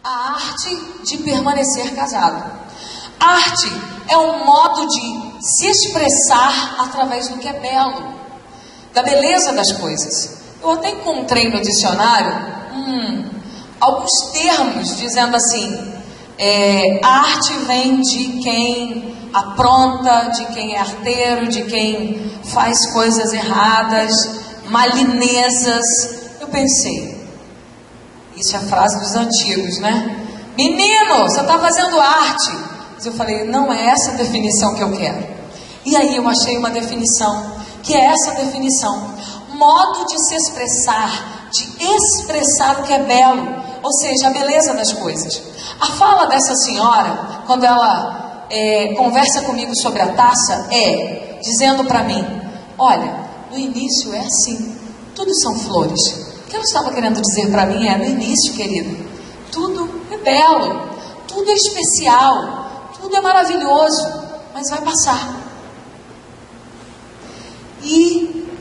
A arte de permanecer casado. Arte é um modo de se expressar através do que é belo, da beleza das coisas. Eu até encontrei no dicionário alguns termos dizendo assim, a arte vem de quem apronta, de quem é arteiro, de quem faz coisas erradas, malinesas. Eu pensei, isso é a frase dos antigos, né? Menino, você está fazendo arte. Mas eu falei, não é essa a definição que eu quero. E aí eu achei uma definição, que é essa definição: modo de se expressar, de expressar o que é belo, ou seja, a beleza das coisas. A fala dessa senhora, quando ela conversa comigo sobre a taça, dizendo para mim, olha, no início é assim, tudo são flores. O que ela estava querendo dizer para mim no início, querido, tudo é belo, tudo é especial, tudo é maravilhoso, mas vai passar. E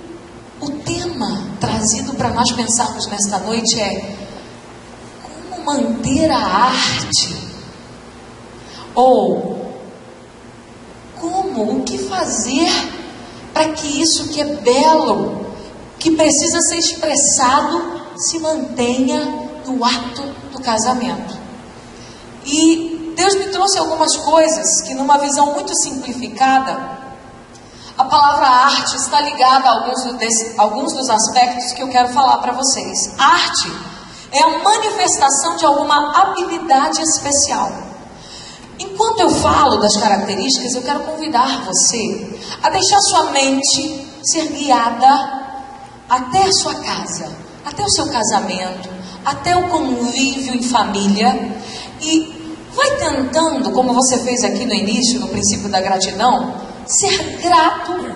o tema trazido para nós pensarmos nesta noite é como manter a arte, ou o que fazer para que isso que é belo, que precisa ser expressado, se mantenha no ato do casamento. E Deus me trouxe algumas coisas que, numa visão muito simplificada, a palavra arte está ligada a alguns dos aspectos que eu quero falar para vocês. Arte é a manifestação de alguma habilidade especial. Enquanto eu falo das características, eu quero convidar você a deixar sua mente ser guiada até a sua casa, até o seu casamento, até o convívio em família, e vai tentando, como você fez aqui no início, no princípio da gratidão, ser grato.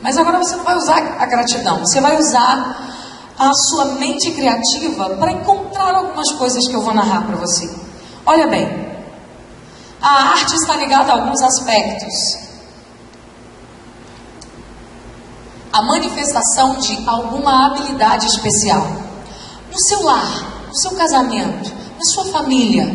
Mas agora você não vai usar a gratidão, você vai usar a sua mente criativa para encontrar algumas coisas que eu vou narrar para você. Olha bem, a arte está ligada a alguns aspectos. A manifestação de alguma habilidade especial. No seu lar, no seu casamento, na sua família,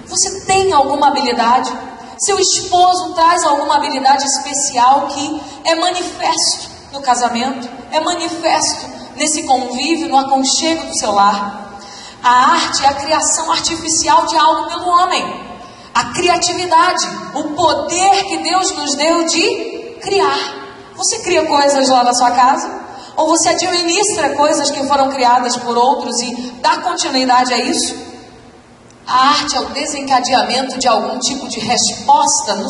você tem alguma habilidade? Seu esposo traz alguma habilidade especial que é manifesto no casamento, é manifesto nesse convívio, no aconchego do seu lar. A arte é a criação artificial de algo pelo homem. A criatividade, o poder que Deus nos deu de criar. Você cria coisas lá na sua casa? Ou você administra coisas que foram criadas por outros e dá continuidade a isso? A arte é o desencadeamento de algum tipo de resposta no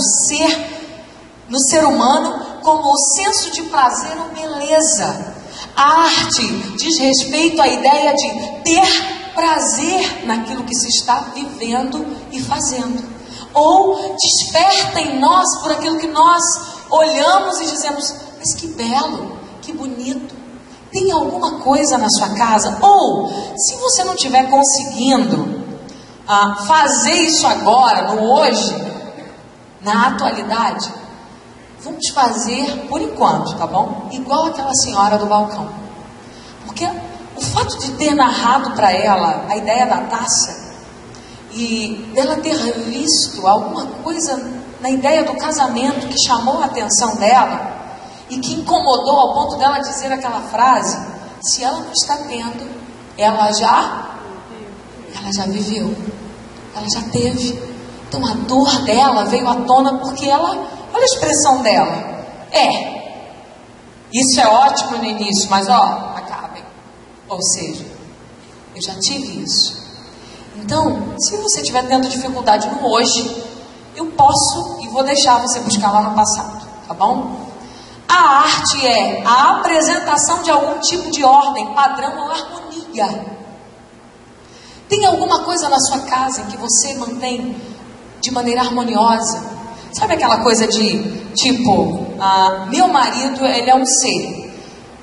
ser humano, como o senso de prazer ou beleza. A arte diz respeito à ideia de ter prazer naquilo que se está vivendo e fazendo. Ou desperta em nós por aquilo que nós olhamos e dizemos, mas que belo, que bonito. Tem alguma coisa na sua casa? Ou, se você não estiver conseguindo fazer isso agora, no hoje, na atualidade, vamos fazer por enquanto, tá bom? Igual aquela senhora do balcão. Porque o fato de ter narrado para ela a ideia da taça e dela ter visto alguma coisa na ideia do casamento que chamou a atenção dela e que incomodou ao ponto dela dizer aquela frase, se ela não está tendo, ela já viveu, ela já teve. Então a dor dela veio à tona porque ela, olha a expressão dela, isso é ótimo no início, mas acabem. Ou seja, eu já tive isso. Então, se você estiver tendo dificuldade no hoje, eu posso e vou deixar você buscar lá no passado, tá bom? A arte é a apresentação de algum tipo de ordem, padrão ou harmonia. Tem alguma coisa na sua casa em que você mantém de maneira harmoniosa? Sabe aquela coisa de, tipo, meu marido, ele é um ser.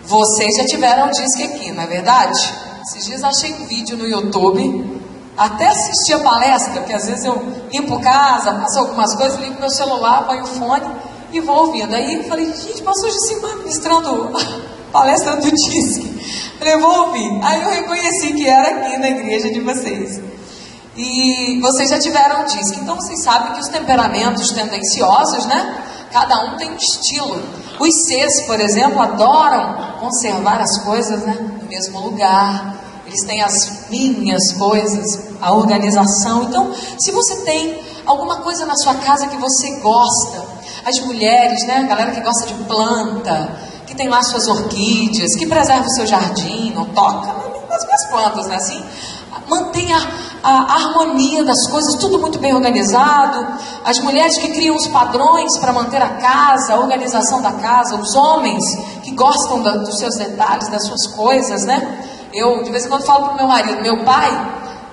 Vocês já tiveram disque aqui, não é verdade? Esses dias achei um vídeo no YouTube, até assisti a palestra, porque às vezes eu limpo casa, faço algumas coisas, limpo meu celular, ponho o fone e vou ouvindo. Aí eu falei, gente, passou de cima ministrando palestra do disque. Falei, vou ouvir. Aí eu reconheci que era aqui na igreja de vocês. E vocês já tiveram disque, então vocês sabem que os temperamentos tendenciosos, né? Cada um tem um estilo. Os Cs, por exemplo, adoram conservar as coisas, né, no mesmo lugar. Eles têm as minhas coisas, a organização. Então, se você tem alguma coisa na sua casa que você gosta, as mulheres, né, a galera que gosta de planta, que tem lá suas orquídeas, que preserva o seu jardim, não toca nas plantas, né, assim, mantenha a harmonia das coisas, tudo muito bem organizado. As mulheres que criam os padrões para manter a casa, a organização da casa. Os homens que gostam dos seus detalhes, das suas coisas, né? Eu, de vez em quando, falo para o meu marido, meu pai,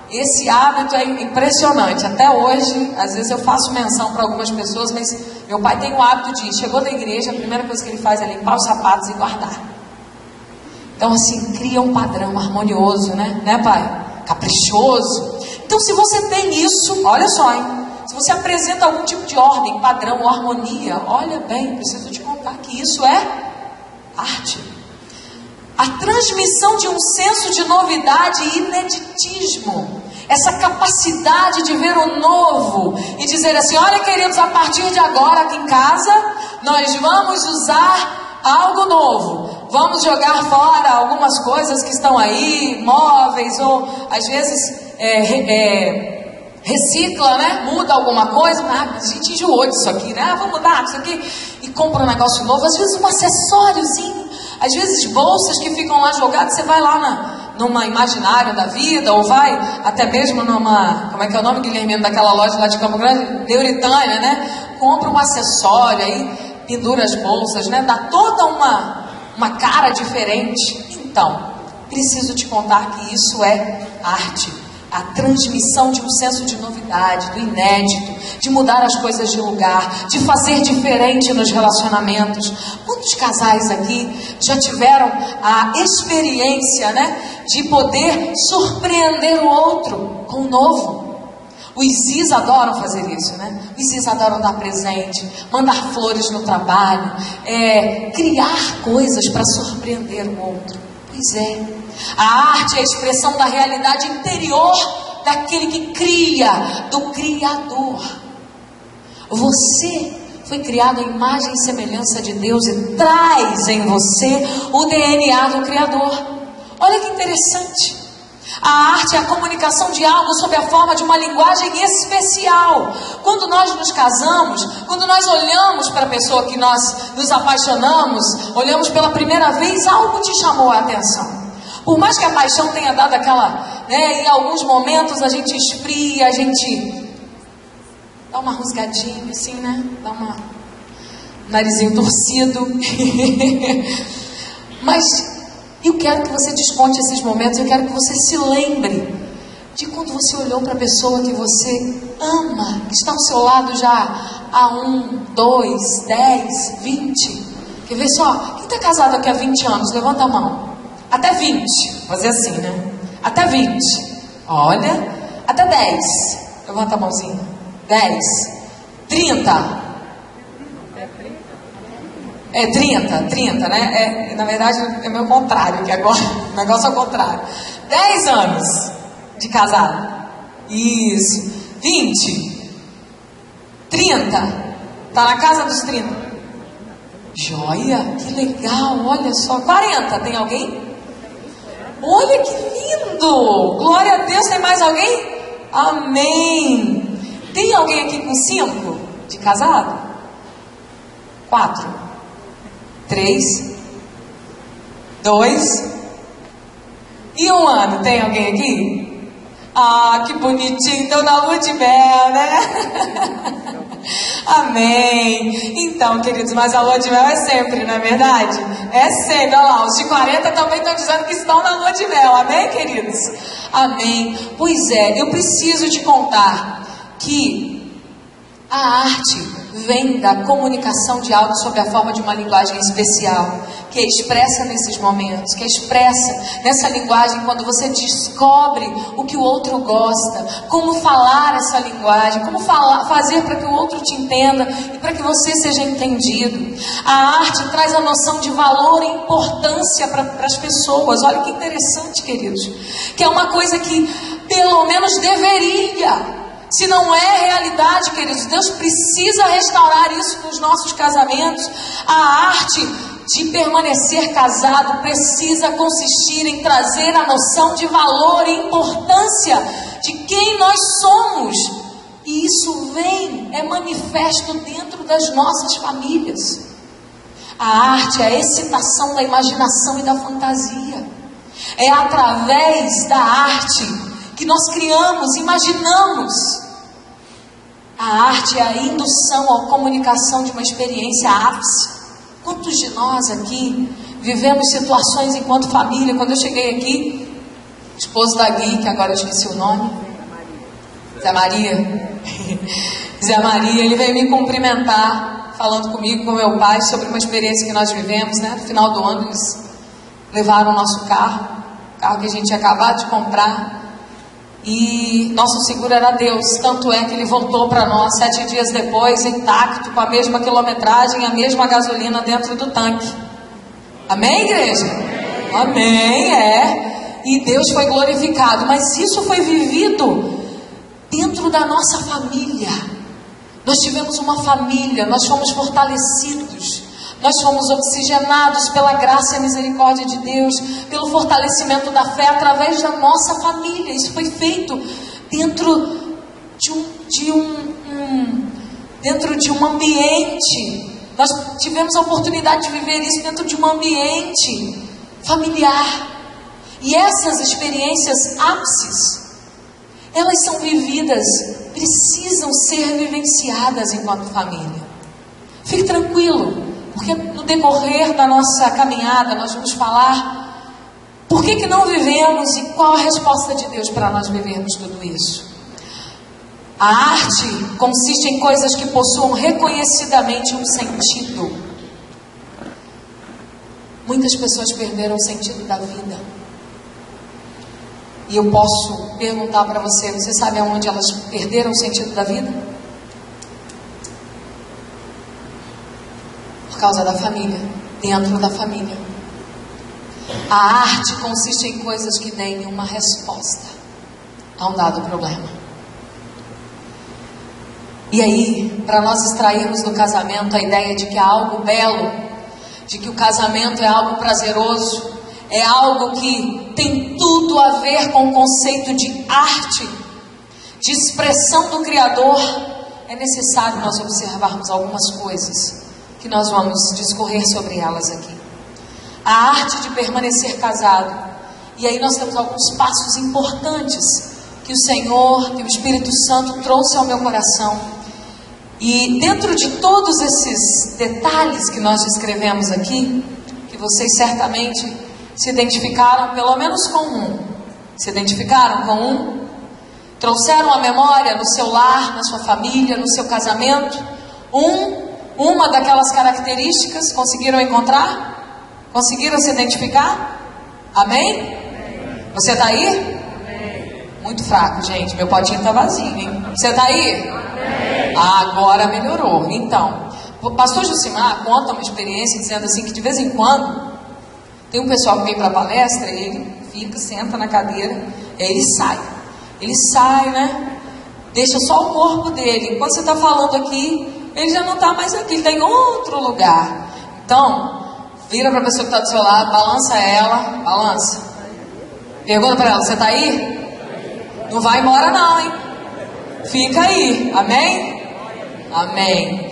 esse hábito é impressionante. Até hoje, às vezes eu faço menção para algumas pessoas, mas meu pai tem o hábito de, chegou da igreja, a primeira coisa que ele faz é limpar os sapatos e guardar. Então, assim, cria um padrão harmonioso, né, pai? Caprichoso. Então, se você tem isso, olha só, hein? Se você apresenta algum tipo de ordem, padrão ou harmonia, olha bem, preciso te contar que isso é arte. A transmissão de um senso de novidade e ineditismo. Essa capacidade de ver o novo e dizer assim, olha, queridos, a partir de agora aqui em casa, nós vamos usar algo novo. Vamos jogar fora algumas coisas que estão aí, móveis, ou às vezes recicla, né? Muda alguma coisa. A gente enjoou disso aqui, né? Vamos mudar isso aqui. E compra um negócio novo. Às vezes um acessóriozinho. Às vezes bolsas que ficam lá jogadas. Você vai lá numa Imaginário da vida, ou vai até mesmo numa, como é que é o nome, Guilhermino, daquela loja lá de Campo Grande? Neuritânia, né? Compra um acessório aí, pendura as bolsas, né? Dá toda uma cara diferente. Então, preciso te contar que isso é arte. A transmissão de um senso de novidade, do inédito, de mudar as coisas de lugar, de fazer diferente nos relacionamentos. Quantos casais aqui já tiveram a experiência, né, de poder surpreender o outro com o novo? Os Zis adoram fazer isso, né? Os Zis adoram dar presente, mandar flores no trabalho, criar coisas para surpreender o outro. Pois é. A arte é a expressão da realidade interior daquele que cria, do Criador. Você foi criado à imagem e semelhança de Deus e traz em você o DNA do Criador. Olha que interessante. A arte é a comunicação de algo sob a forma de uma linguagem especial. Quando nós nos casamos, quando nós olhamos para a pessoa que nós nos apaixonamos, olhamos pela primeira vez, algo te chamou a atenção. Por mais que a paixão tenha dado aquela, né, em alguns momentos a gente esfria, a gente dá uma rusgadinha assim, né? Dá um narizinho torcido. Mas eu quero que você desconte esses momentos, eu quero que você se lembre de quando você olhou para a pessoa que você ama, que está ao seu lado já há 1, 2, 10, 20. Quer ver só? Quem está casado aqui há 20 anos? Levanta a mão. Até 20. Vou fazer assim, né? Até 20. Olha. Até 10. Levanta a mãozinha. 10. 30. 30, né? Na verdade, é meu contrário, que agora o negócio é o contrário. 10 anos de casado. Isso. 20. 30. Tá na casa dos 30. Joia, que legal, olha só. 40, tem alguém? Olha que lindo! Glória a Deus, tem mais alguém? Amém! Tem alguém aqui com 5 de casado? 4, 3, 2 e 1 ano. Tem alguém aqui? Ah, que bonitinho, estão na lua de mel, né? Amém. Então, queridos, mas a lua de mel é sempre, não é verdade? É sempre. Olha lá, os de 40 também estão dizendo que estão na lua de mel. Amém, queridos? Amém. Pois é, eu preciso te contar que a arte vem da comunicação de algo sob a forma de uma linguagem especial. que é expressa nesses momentos, que é expressa nessa linguagem, quando você descobre o que o outro gosta, como falar essa linguagem, como fazer para que o outro te entenda e para que você seja entendido. A arte traz a noção de valor e importância para as pessoas. Olha que interessante, queridos, que é uma coisa que pelo menos deveria. Se não é realidade, queridos, Deus precisa restaurar isso nos nossos casamentos. A arte de permanecer casado precisa consistir em trazer a noção de valor e importância de quem nós somos. E isso é manifesto dentro das nossas famílias. A arte é a excitação da imaginação e da fantasia. É através da arte que nós criamos, imaginamos. A arte é a indução à comunicação de uma experiência ápice. Quantos de nós aqui vivemos situações enquanto família? Quando eu cheguei aqui, o esposo da Gui, que agora eu esqueci o nome, Zé Maria, Zé Maria, ele veio me cumprimentar, falando comigo, com meu pai, sobre uma experiência que nós vivemos, né? No final do ano eles levaram o nosso carro que a gente tinha acabado de comprar. E nosso seguro era Deus, tanto é que ele voltou para nós 7 dias depois, intacto, com a mesma quilometragem, a mesma gasolina dentro do tanque. Amém, igreja? Amém, E Deus foi glorificado, mas isso foi vivido dentro da nossa família. Nós tivemos uma família, nós fomos fortalecidos, nós fomos oxigenados pela graça e a misericórdia de Deus, pelo fortalecimento da fé através da nossa família. Isso foi feito dentro de um ambiente. Nós tivemos a oportunidade de viver isso dentro de um ambiente familiar. E essas experiências ápices, elas são vividas, precisam ser vivenciadas enquanto família. Fique tranquilo, porque no decorrer da nossa caminhada nós vamos falar por que não vivemos e qual a resposta de Deus para nós vivermos tudo isso. A arte consiste em coisas que possuam reconhecidamente um sentido. Muitas pessoas perderam o sentido da vida. E eu posso perguntar para você, você sabe aonde elas perderam o sentido da vida? Por causa da família, dentro da família. A arte consiste em coisas que deem uma resposta a um dado problema. E aí, para nós extrairmos do casamento a ideia de que é algo belo, de que o casamento é algo prazeroso, é algo que tem tudo a ver com o conceito de arte, de expressão do Criador, é necessário nós observarmos algumas coisas que nós vamos discorrer sobre elas aqui. A arte de permanecer casado. E aí nós temos alguns passos importantes que o Senhor, que o Espírito Santo trouxe ao meu coração. E dentro de todos esses detalhes que nós descrevemos aqui, que vocês certamente se identificaram pelo menos com um. Se identificaram com um? Trouxeram a memória no seu lar, na sua família, no seu casamento? Uma daquelas características, conseguiram encontrar? Conseguiram se identificar? Amém? Você está aí? Amém. Muito fraco, gente. Meu potinho está vazio, hein? Você está aí? Amém. Agora melhorou. Então, o pastor Jucimar conta uma experiência dizendo assim que de vez em quando tem um pessoal que vem para a palestra, ele fica, senta na cadeira, aí ele sai. Ele sai, né? Deixa só o corpo dele. Enquanto você está falando aqui, ele já não está mais aqui, ele está em outro lugar. Então, vira para a pessoa que está do seu lado, balança ela, balança. Pergunta para ela, você está aí? Não vai embora não, hein? Fica aí, amém? Amém.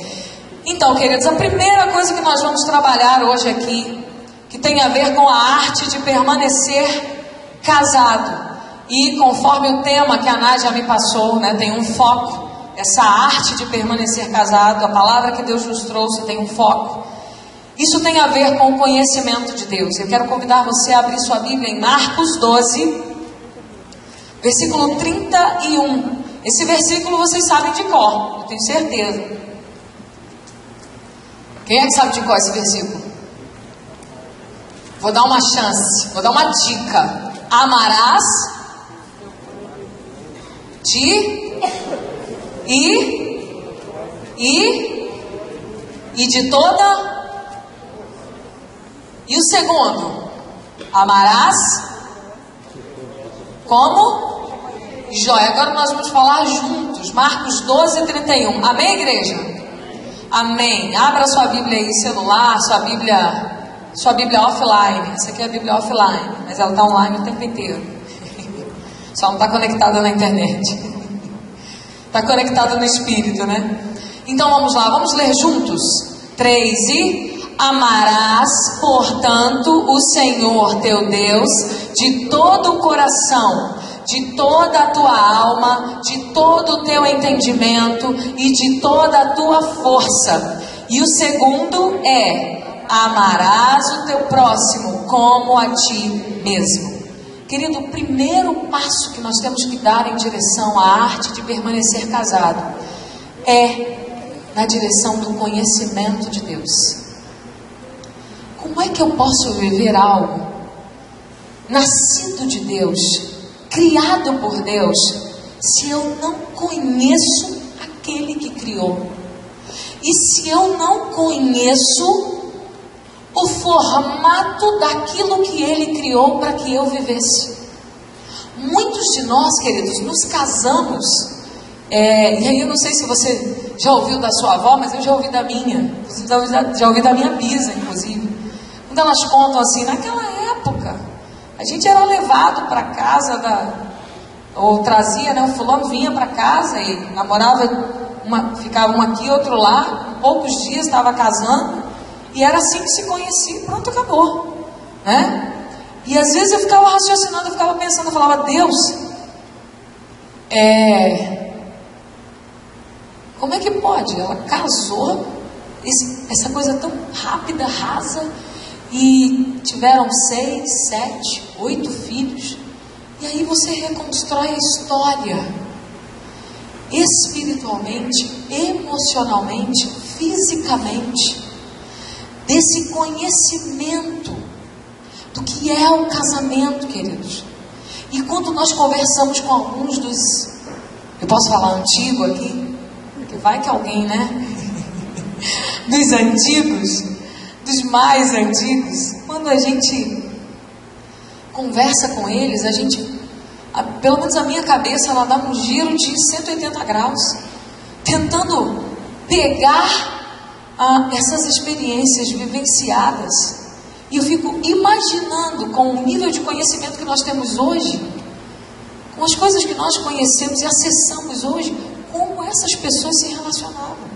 Então, queridos, a primeira coisa que nós vamos trabalhar hoje aqui, que tem a ver com a arte de permanecer casado. E conforme o tema que a Nádia me passou, né, tem um foco, essa arte de permanecer casado, a palavra que Deus nos trouxe tem um foco. Isso tem a ver com o conhecimento de Deus. Eu quero convidar você a abrir sua Bíblia em Marcos 12, versículo 31. Esse versículo vocês sabem de cor, eu tenho certeza. Quem é que sabe de cor esse versículo? Vou dar uma chance, vou dar uma dica. Amarás e de toda. E o segundo, amarás como? Joia. Agora nós vamos falar juntos. Marcos 12:31. Amém, igreja? Amém. Abra sua Bíblia aí, celular, sua Bíblia offline. Essa aqui é a Bíblia offline, mas ela está online o tempo inteiro. Só não está conectada na internet. Está conectada no Espírito, né? Então vamos lá, vamos ler juntos. 3 e... Amarás, portanto, o Senhor teu Deus de todo o coração, de toda a tua alma, de todo o teu entendimento e de toda a tua força. E o segundo é: amarás o teu próximo como a ti mesmo. Querido, o primeiro passo que nós temos que dar em direção à arte de permanecer casado é na direção do conhecimento de Deus. Como é que eu posso viver algo nascido de Deus, criado por Deus, se eu não conheço aquele que criou? E se eu não conheço o formato daquilo que Ele criou para que eu vivesse? Muitos de nós, queridos, nos casamos, e aí eu não sei se você já ouviu da sua avó, mas eu já ouvi da minha, já ouvi da minha bisa, inclusive. Quando elas contam assim, naquela época, a gente era levado para casa ou trazia, né? O fulano vinha para casa e namorava, ficava um aqui, outro lá, em poucos dias estava casando, e era assim que se conhecia, pronto, acabou, né? E às vezes eu ficava raciocinando, eu ficava pensando, eu falava, Deus, como é que pode? Ela casou, essa coisa tão rápida, rasa, e tiveram 6, 7, 8 filhos. E aí você reconstrói a história espiritualmente, emocionalmente, fisicamente, desse conhecimento do que é o casamento, queridos. E quando nós conversamos com alguns eu posso falar antigo aqui, porque vai que alguém, né? Dos antigos, dos mais antigos, quando a gente conversa com eles, a gente, pelo menos a minha cabeça, ela dá um giro de 180 graus, tentando pegar essas experiências vivenciadas. E eu fico imaginando, com o nível de conhecimento que nós temos hoje, com as coisas que nós conhecemos e acessamos hoje, como essas pessoas se relacionavam.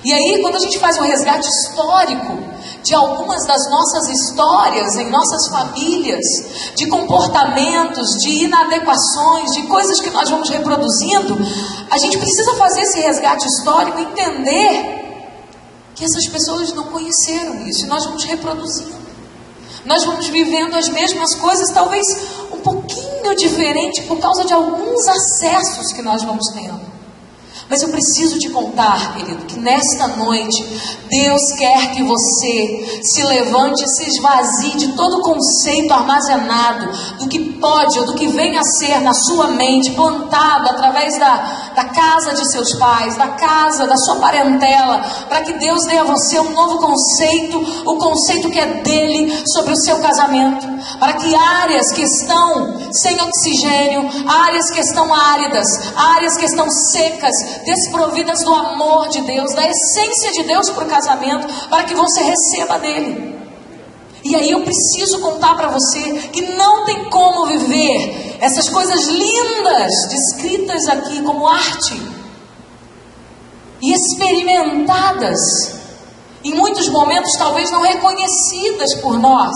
E aí, quando a gente faz um resgate histórico de algumas das nossas histórias em nossas famílias, de comportamentos, de inadequações, de coisas que nós vamos reproduzindo, a gente precisa fazer esse resgate histórico e entender que essas pessoas não conheceram isso, e nós vamos reproduzindo. Nós vamos vivendo as mesmas coisas, talvez um pouquinho diferente, por causa de alguns acessos que nós vamos tendo. Mas eu preciso te contar, querido, que nesta noite Deus quer que você se levante e se esvazie de todo o conceito armazenado do que pode ou do que vem a ser na sua mente, plantado através da casa de seus pais, da casa, da sua parentela, para que Deus dê a você um novo conceito, o conceito que é dele sobre o seu casamento, para que áreas que estão sem oxigênio, áreas que estão áridas, áreas que estão secas, desprovidas do amor de Deus, da essência de Deus para o casamento, para que você receba dele. E aí eu preciso contar para você que não tem como viver essas coisas lindas descritas aqui como arte e experimentadas, em muitos momentos talvez não reconhecidas por nós,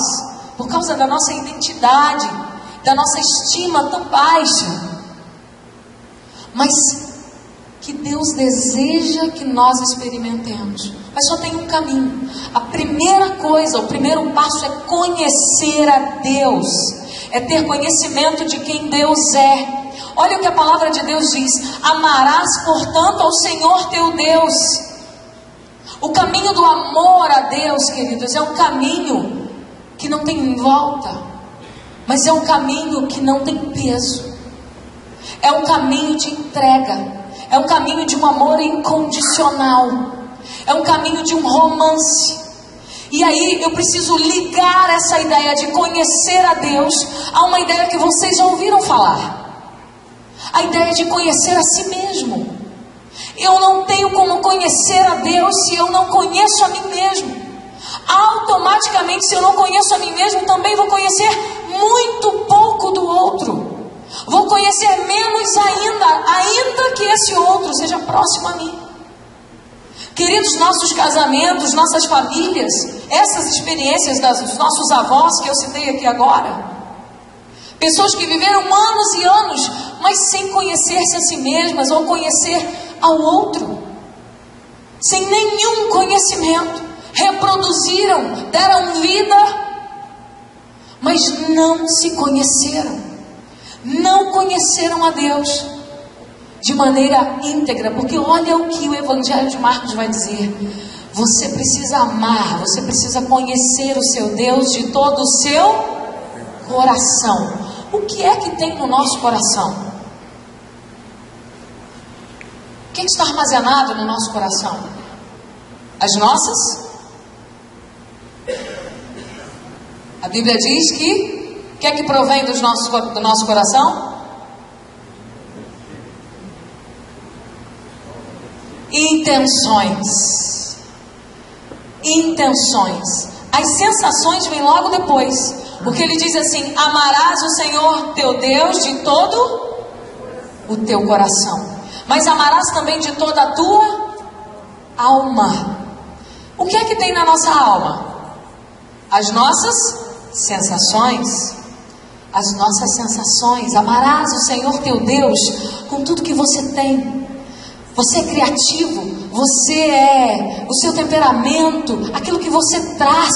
por causa da nossa identidade, da nossa estima tão baixa, mas que Deus deseja que nós experimentemos. Mas só tem um caminho. A primeira coisa, o primeiro passo é conhecer a Deus, é ter conhecimento de quem Deus é. Olha o que a palavra de Deus diz: amarás, portanto, ao Senhor teu Deus. O caminho do amor a Deus, queridos, é um caminho que não tem volta, mas é um caminho que não tem peso. É um caminho de entrega, é um caminho de um amor incondicional, é um caminho de um romance. E aí eu preciso ligar essa ideia de conhecer a Deus a uma ideia que vocês já ouviram falar, a ideia de conhecer a si mesmo. Eu não tenho como conhecer a Deus se eu não conheço a mim mesmo. Automaticamente, se eu não conheço a mim mesmo, também vou conhecer muito pouco do outro. Vou conhecer menos ainda que esse outro seja próximo a mim. Queridos, nossos casamentos, nossas famílias, essas experiências dos nossos avós que eu citei aqui agora, pessoas que viveram anos e anos, mas sem conhecer-se a si mesmas ou conhecer ao outro, sem nenhum conhecimento, reproduziram, deram vida, mas não se conheceram, não conheceram a Deus de maneira íntegra, porque olha o que o Evangelho de Marcos vai dizer: você precisa amar, você precisa conhecer o seu Deus de todo o seu coração. O que é que tem no nosso coração? O que está armazenado no nosso coração? As nossas? A Bíblia diz que o que é que provém do nosso coração? Intenções. Intenções. As sensações vêm logo depois, porque ele diz assim: amarás o Senhor teu Deus de todo o teu coração, mas amarás também de toda a tua alma. O que é que tem na nossa alma? As nossas sensações. As nossas sensações. Amarás o Senhor teu Deus com tudo que você tem. Você é criativo, o seu temperamento, aquilo que você traz,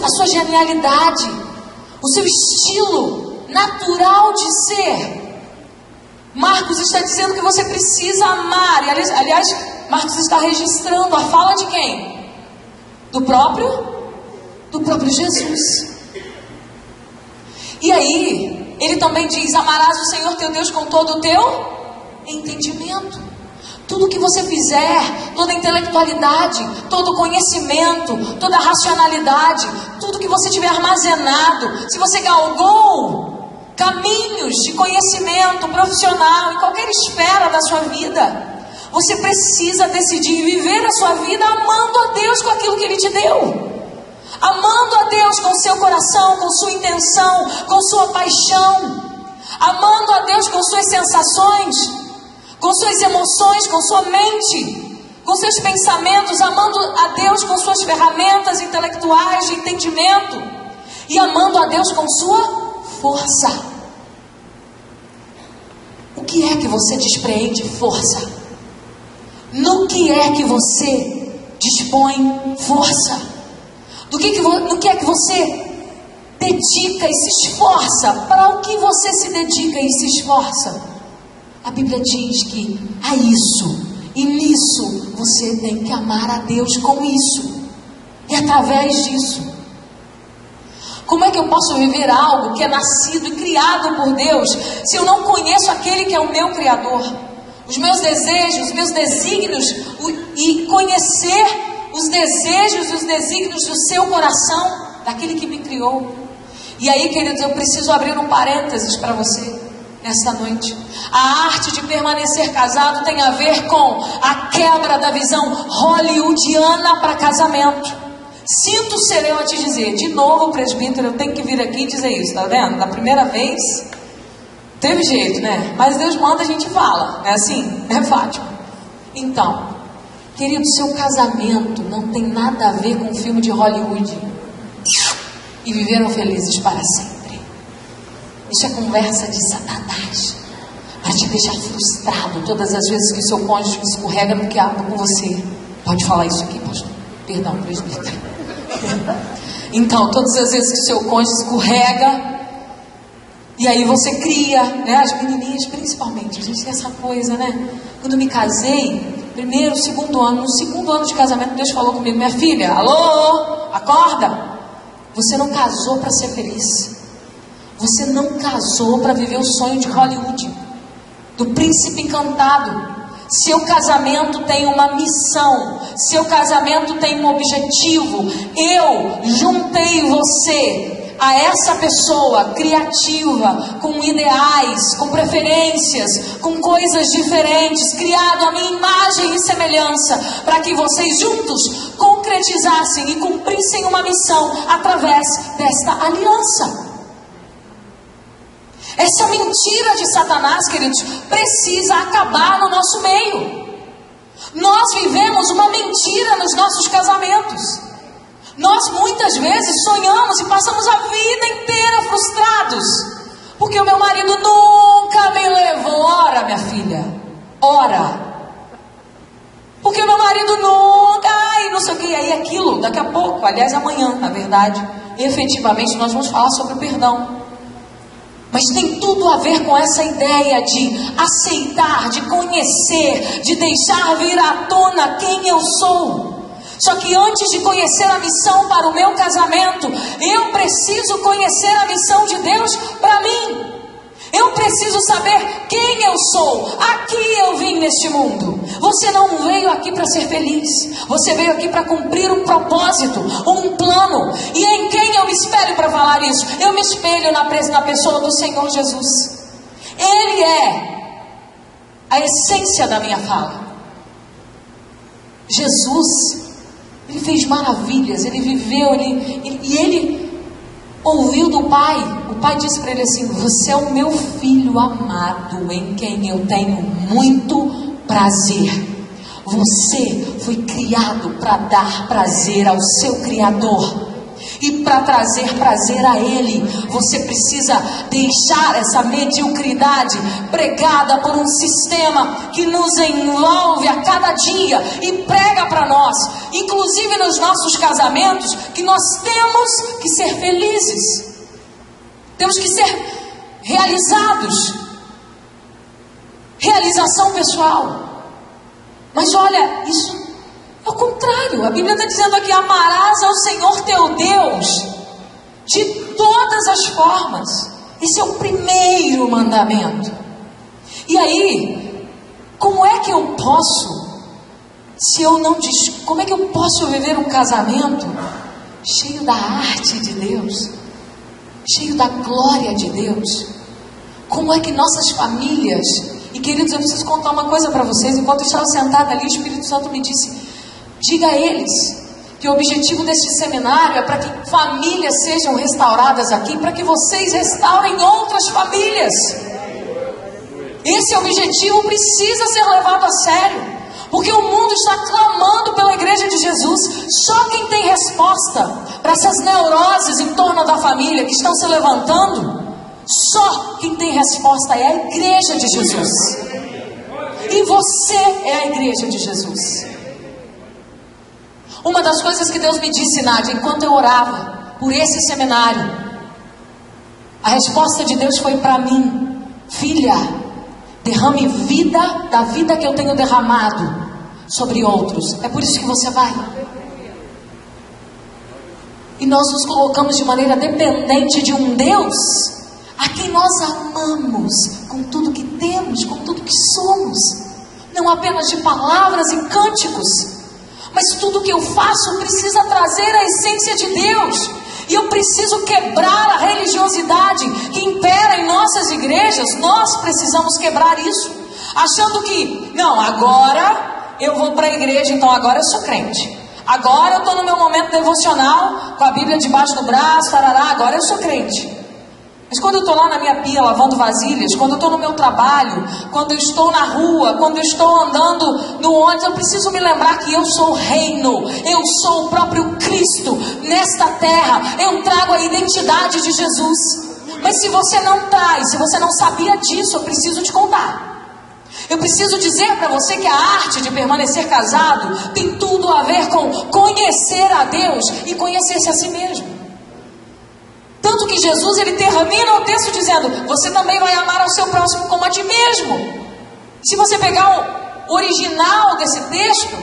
a sua genialidade, o seu estilo natural de ser. Marcos está dizendo que você precisa amar. E, aliás, Marcos está registrando a fala de quem? Do próprio Jesus. E aí, ele também diz: amarás o Senhor teu Deus com todo o teu entendimento. Tudo que você fizer, toda a intelectualidade, todo o conhecimento, toda a racionalidade, tudo que você tiver armazenado, se você galgou caminhos de conhecimento profissional em qualquer esfera da sua vida, você precisa decidir viver a sua vida amando a Deus com aquilo que Ele te deu. Amando a Deus com seu coração, com sua intenção, com sua paixão. Amando a Deus com suas sensações, com suas emoções, com sua mente, com seus pensamentos. Amando a Deus com suas ferramentas intelectuais de entendimento. E amando a Deus com sua força. O que é que você despreende força? No que é que você dispõe força? No que é que você dedica e se esforça? Para o que você se dedica e se esforça? A Bíblia diz que a isso e nisso você tem que amar a Deus com isso. E através disso. Como é que eu posso viver algo que é nascido e criado por Deus se eu não conheço aquele que é o meu Criador? Os meus desejos, os meus desígnios, e conhecer os desejos e os desígnios do seu coração, daquele que me criou. E aí, queridos, eu preciso abrir um parênteses para você nesta noite. A arte de permanecer casado tem a ver com a quebra da visão hollywoodiana para casamento. Sinto ser eu a te dizer, de novo, presbítero, eu tenho que vir aqui e dizer isso, tá vendo? Da primeira vez, teve jeito, né? Mas Deus manda, a gente fala, é assim, né, Fátima? Então, querido, seu casamento não tem nada a ver com um filme de Hollywood. E viveram felizes para sempre. Isso é conversa de Satanás, para te deixar frustrado todas as vezes que seu cônjuge escorrega no quiabo com você. Pode falar isso aqui, pastor? Perdão, presbítero. Então, todas as vezes que seu cônjuge escorrega, e aí você cria, né? As menininhas principalmente, a gente tem essa coisa, né? Quando me casei, primeiro, segundo ano, no segundo ano de casamento, Deus falou comigo: minha filha, alô, acorda. Você não casou para ser feliz. Você não casou para viver o sonho de Hollywood, do príncipe encantado. Seu casamento tem uma missão. Seu casamento tem um objetivo. Eu juntei você a essa pessoa criativa, com ideais, com preferências, com coisas diferentes, criado à minha imagem e semelhança, para que vocês juntos concretizassem e cumprissem uma missão através desta aliança. Essa mentira de Satanás, queridos, precisa acabar no nosso meio. Nós vivemos uma mentira nos nossos casamentos. Nós muitas vezes sonhamos e passamos a vida inteira frustrados, porque o meu marido nunca me levou. Ora, minha filha, ora. Porque o meu marido nunca, não sei o que, aí aquilo, daqui a pouco, aliás amanhã, na verdade, efetivamente nós vamos falar sobre o perdão. Mas tem tudo a ver com essa ideia de aceitar, de conhecer, de deixar vir à tona quem eu sou. Só que antes de conhecer a missão para o meu casamento, eu preciso conhecer a missão de Deus para mim. Eu preciso saber quem eu sou. Aqui eu vim neste mundo. Você não veio aqui para ser feliz. Você veio aqui para cumprir um propósito, um plano. E em quem eu me espelho para falar isso? Eu me espelho na pessoa do Senhor Jesus. Ele é a essência da minha fala. Jesus, Ele fez maravilhas, Ele viveu, Ele ouviu do Pai. O Pai disse para Ele assim: você é o meu filho amado, em quem eu tenho muito prazer. Você foi criado para dar prazer ao seu Criador. E para trazer prazer a Ele, você precisa deixar essa mediocridade pregada por um sistema que nos envolve a cada dia e prega para nós, inclusive nos nossos casamentos, que nós temos que ser felizes, temos que ser realizados, realização pessoal. Mas olha, isso é o contrário. A Bíblia está dizendo aqui: amarás ao Senhor teu Deus de todas as formas. Esse é o primeiro mandamento. E aí, como é que eu posso, como é que eu posso viver um casamento cheio da arte de Deus, cheio da glória de Deus? Como é que nossas famílias... E queridos, eu preciso contar uma coisa para vocês. Enquanto eu estava sentada ali, o Espírito Santo me disse: diga a eles que o objetivo deste seminário é para que famílias sejam restauradas aqui, para que vocês restaurem outras famílias. Esse objetivo precisa ser levado a sério, porque o mundo está clamando pela igreja de Jesus. Só quem tem resposta para essas neuroses em torno da família que estão se levantando, só quem tem resposta é a igreja de Jesus. E você é a igreja de Jesus. Uma das coisas que Deus me disse, Nádia, enquanto eu orava por esse seminário, a resposta de Deus foi para mim: filha, derrame vida da vida que eu tenho derramado sobre outros. É por isso que você vai. E nós nos colocamos de maneira dependente de um Deus a quem nós amamos com tudo que temos, com tudo que somos, não apenas de palavras e cânticos, mas tudo que eu faço precisa trazer a essência de Deus. E eu preciso quebrar a religiosidade que impera em nossas igrejas. Nós precisamos quebrar isso, achando que, não, agora eu vou para a igreja, então agora eu sou crente. Agora eu estou no meu momento devocional, com a Bíblia debaixo do braço, tarará, agora eu sou crente. Mas quando eu estou lá na minha pia lavando vasilhas, quando eu estou no meu trabalho, quando eu estou na rua, quando eu estou andando no ônibus, eu preciso me lembrar que eu sou o reino, eu sou o próprio Cristo nesta terra, eu trago a identidade de Jesus. Mas se você não traz, se você não sabia disso, eu preciso te contar. Eu preciso dizer para você que a arte de permanecer casado tem tudo a ver com conhecer a Deus e conhecer-se a si mesmo. Tanto que Jesus, ele termina o texto dizendo: você também vai amar ao seu próximo como a ti mesmo. Se você pegar o original desse texto,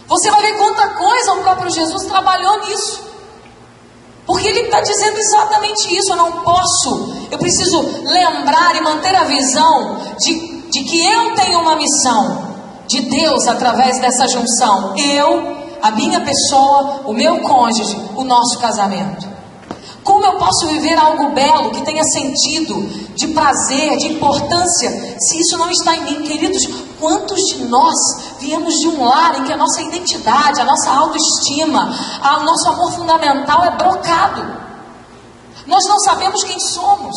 você vai ver quanta coisa o próprio Jesus trabalhou nisso. Porque ele está dizendo exatamente isso. Eu preciso lembrar e manter a visão de que eu tenho uma missão de Deus através dessa junção. A minha pessoa, o meu cônjuge, o nosso casamento. Como eu posso viver algo belo, que tenha sentido, de prazer, de importância, se isso não está em mim? Queridos, quantos de nós viemos de um lar em que a nossa identidade, a nossa autoestima, o nosso amor fundamental é brocado? Nós não sabemos quem somos.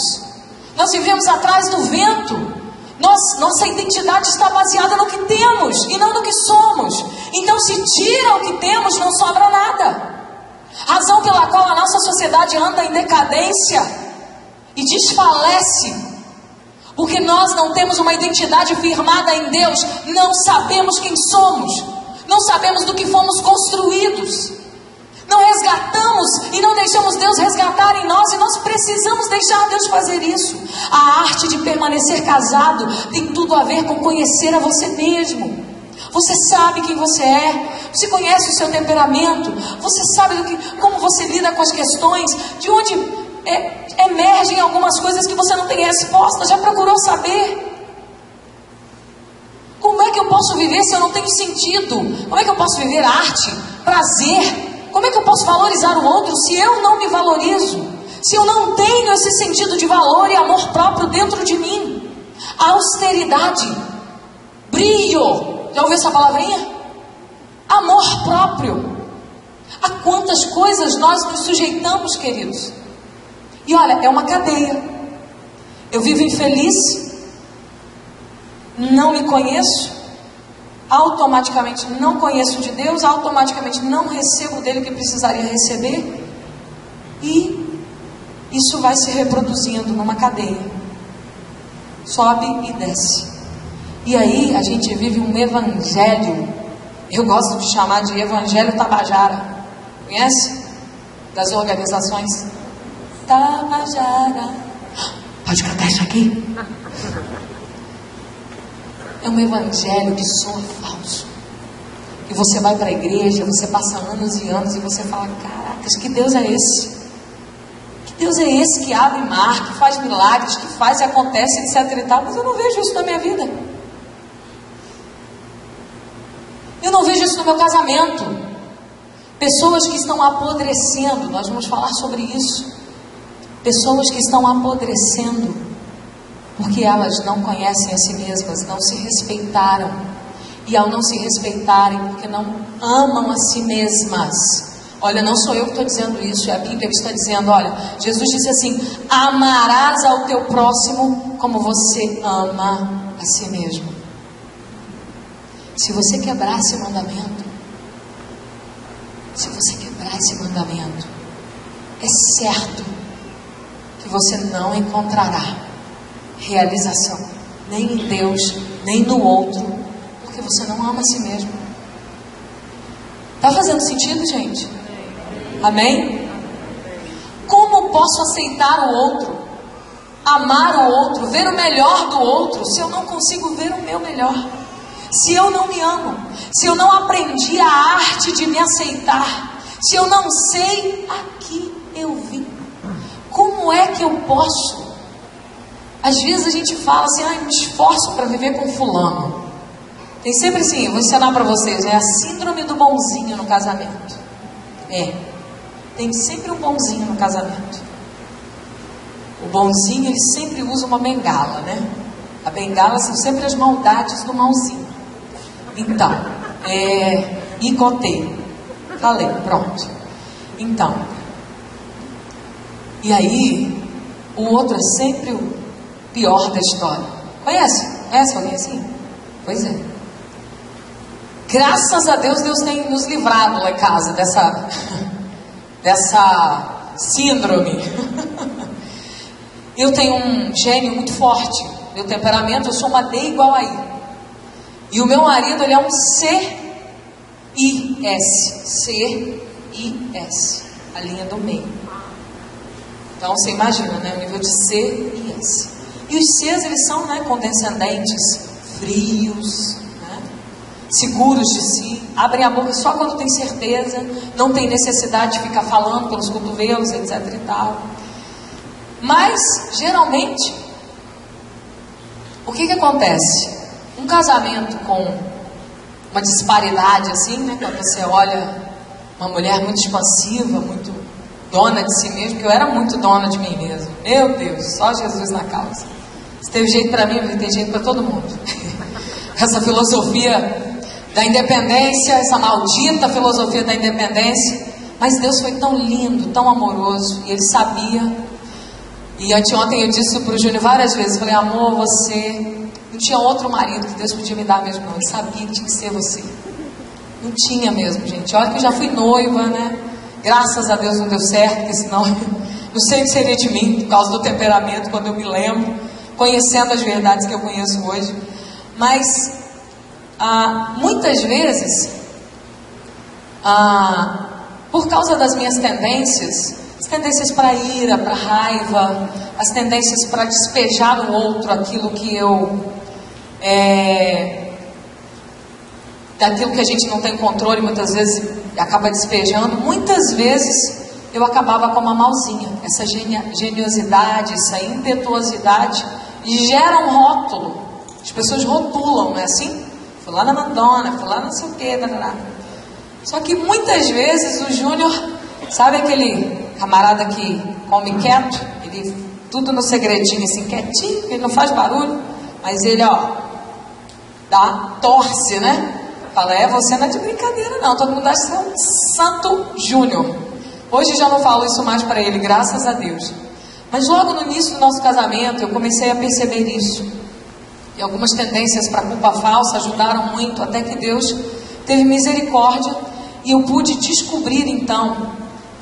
Nós vivemos atrás do vento. Nossa identidade está baseada no que temos e não no que somos. Então, se tira o que temos, não sobra nada. Razão pela qual a nossa sociedade anda em decadência e desfalece, porque nós não temos uma identidade firmada em Deus. Não sabemos quem somos, não sabemos do que fomos construídos, não resgatamos e não deixamos Deus resgatar em nós, e nós precisamos deixar Deus fazer isso. A arte de permanecer casado tem tudo a ver com conhecer a você mesmo. Você sabe quem você é, você conhece o seu temperamento, você sabe como você lida com as questões, de onde emergem algumas coisas que você não tem resposta. Já procurou saber? Como é que eu posso viver se eu não tenho sentido? Como é que eu posso viver arte, prazer? Como é que eu posso valorizar o outro se eu não me valorizo? Se eu não tenho esse sentido de valor e amor próprio dentro de mim? Austeridade, brilho. Já ouviu essa palavrinha? Amor próprio. A quantas coisas nós nos sujeitamos, queridos? E olha, é uma cadeia. Eu vivo infeliz, não me conheço, automaticamente não conheço de Deus, automaticamente não recebo dele o que precisaria receber, e isso vai se reproduzindo numa cadeia. Sobe e desce. E aí a gente vive um evangelho, eu gosto de chamar de evangelho Tabajara. Conhece? Das organizações Tabajara. Pode cantar isso aqui? É um evangelho que soa falso. E você vai para a igreja, você passa anos e anos e você fala: caracas, que Deus é esse? Que Deus é esse que abre mar, que faz milagres, que faz e acontece, etc e tal. Mas eu não vejo isso na minha vida. Eu não vejo isso no meu casamento. Pessoas que estão apodrecendo, nós vamos falar sobre isso. Pessoas que estão apodrecendo porque elas não conhecem a si mesmas, não se respeitaram. E ao não se respeitarem, porque não amam a si mesmas. Olha, não sou eu que estou dizendo isso, é a Bíblia que está dizendo. Olha, Jesus disse assim: amarás ao teu próximo como você ama a si mesmo. Se você quebrar esse mandamento, é certo que você não encontrará realização, nem em Deus, nem no outro, porque você não ama a si mesmo. Está fazendo sentido, gente? Amém? Como posso aceitar o outro, amar o outro, ver o melhor do outro, se eu não consigo ver o meu melhor? Se eu não me amo, se eu não aprendi a arte de me aceitar, se eu não sei a que eu vim, como é que eu posso? Às vezes a gente fala assim: ai, me esforço para viver com fulano. Tem sempre assim, vou ensinar para vocês, é a síndrome do bonzinho no casamento. Tem sempre um bonzinho no casamento. O bonzinho, ele sempre usa uma bengala, né? A bengala são sempre as maldades do malzinho. Então, icotei. Falei, pronto. Então, e aí, o outro é sempre o pior da história. Conhece? Conhece alguém assim? Pois é. Graças a Deus, Deus tem nos livrado lá em casa dessa síndrome. Eu tenho um gênio muito forte. Meu temperamento, eu sou uma D igual a I. E o meu marido, ele é um C-I-S. C-I-S. A linha do meio. Então, você imagina, né? O nível de C e S. E os Cs, eles são, né, condescendentes, frios, né? seguros de si, abrem a boca só quando tem certeza, não tem necessidade de ficar falando pelos cotovelos, etc e tal. Mas, geralmente, o que acontece? Um casamento com uma disparidade assim, né? Quando você olha uma mulher muito expansiva, muito dona de si mesma, que eu era muito dona de mim mesma. Meu Deus, só Jesus na causa. Se teve jeito para mim, tem jeito para todo mundo. Essa filosofia da independência, essa maldita filosofia da independência. Mas Deus foi tão lindo, tão amoroso, e Ele sabia. E anteontem eu disse isso para o Júnior várias vezes. Falei, amor, você... Não tinha outro marido que Deus podia me dar mesmo, não. Ele sabia que tinha que ser você. Não tinha mesmo, gente. Olha que eu já fui noiva, né? Graças a Deus não deu certo, porque senão não sei o que seria de mim, por causa do temperamento, quando eu me lembro, conhecendo as verdades que eu conheço hoje. Mas, muitas vezes, por causa das minhas tendências, as tendências para ira, para raiva, as tendências para despejar no outro aquilo que daquilo que a gente não tem controle, muitas vezes acaba despejando. Muitas vezes eu acabava com uma malzinha. Essa geniosidade, essa impetuosidade gera um rótulo. As pessoas rotulam, não é assim? Fulana mandona, fulana não sei o quê, Só que muitas vezes o Júnior, sabe aquele camarada que come quieto? Ele tudo no segredinho, assim, quietinho, ele não faz barulho, mas ele, torce, né? Fala, você não é de brincadeira não, todo mundo acha que você é um santo Júnior. Hoje já não falo isso mais para ele, graças a Deus. Mas logo no início do nosso casamento, eu comecei a perceber isso. E algumas tendências para culpa falsa ajudaram muito, até que Deus teve misericórdia e eu pude descobrir então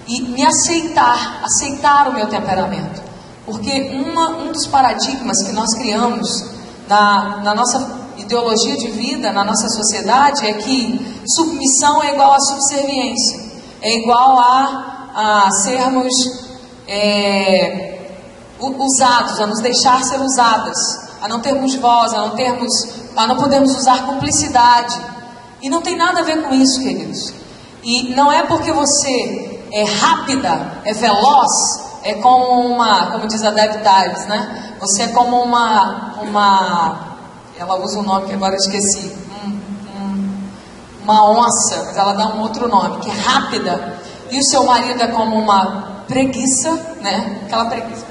e me aceitar o meu temperamento. Porque um dos paradigmas que nós criamos na nossa ideologia de vida, na nossa sociedade, é que submissão é igual a subserviência, é igual a sermos usados, a nos deixar ser usadas, a não termos voz, a não podermos usar cumplicidade. E não tem nada a ver com isso, queridos. E não é porque você é rápida, é veloz, é como como diz a Deb Times, né? Você é como ela usa um nome que agora eu esqueci, uma onça, mas ela dá um outro nome, que é rápida, e o seu marido é como uma preguiça, né? Aquela preguiça,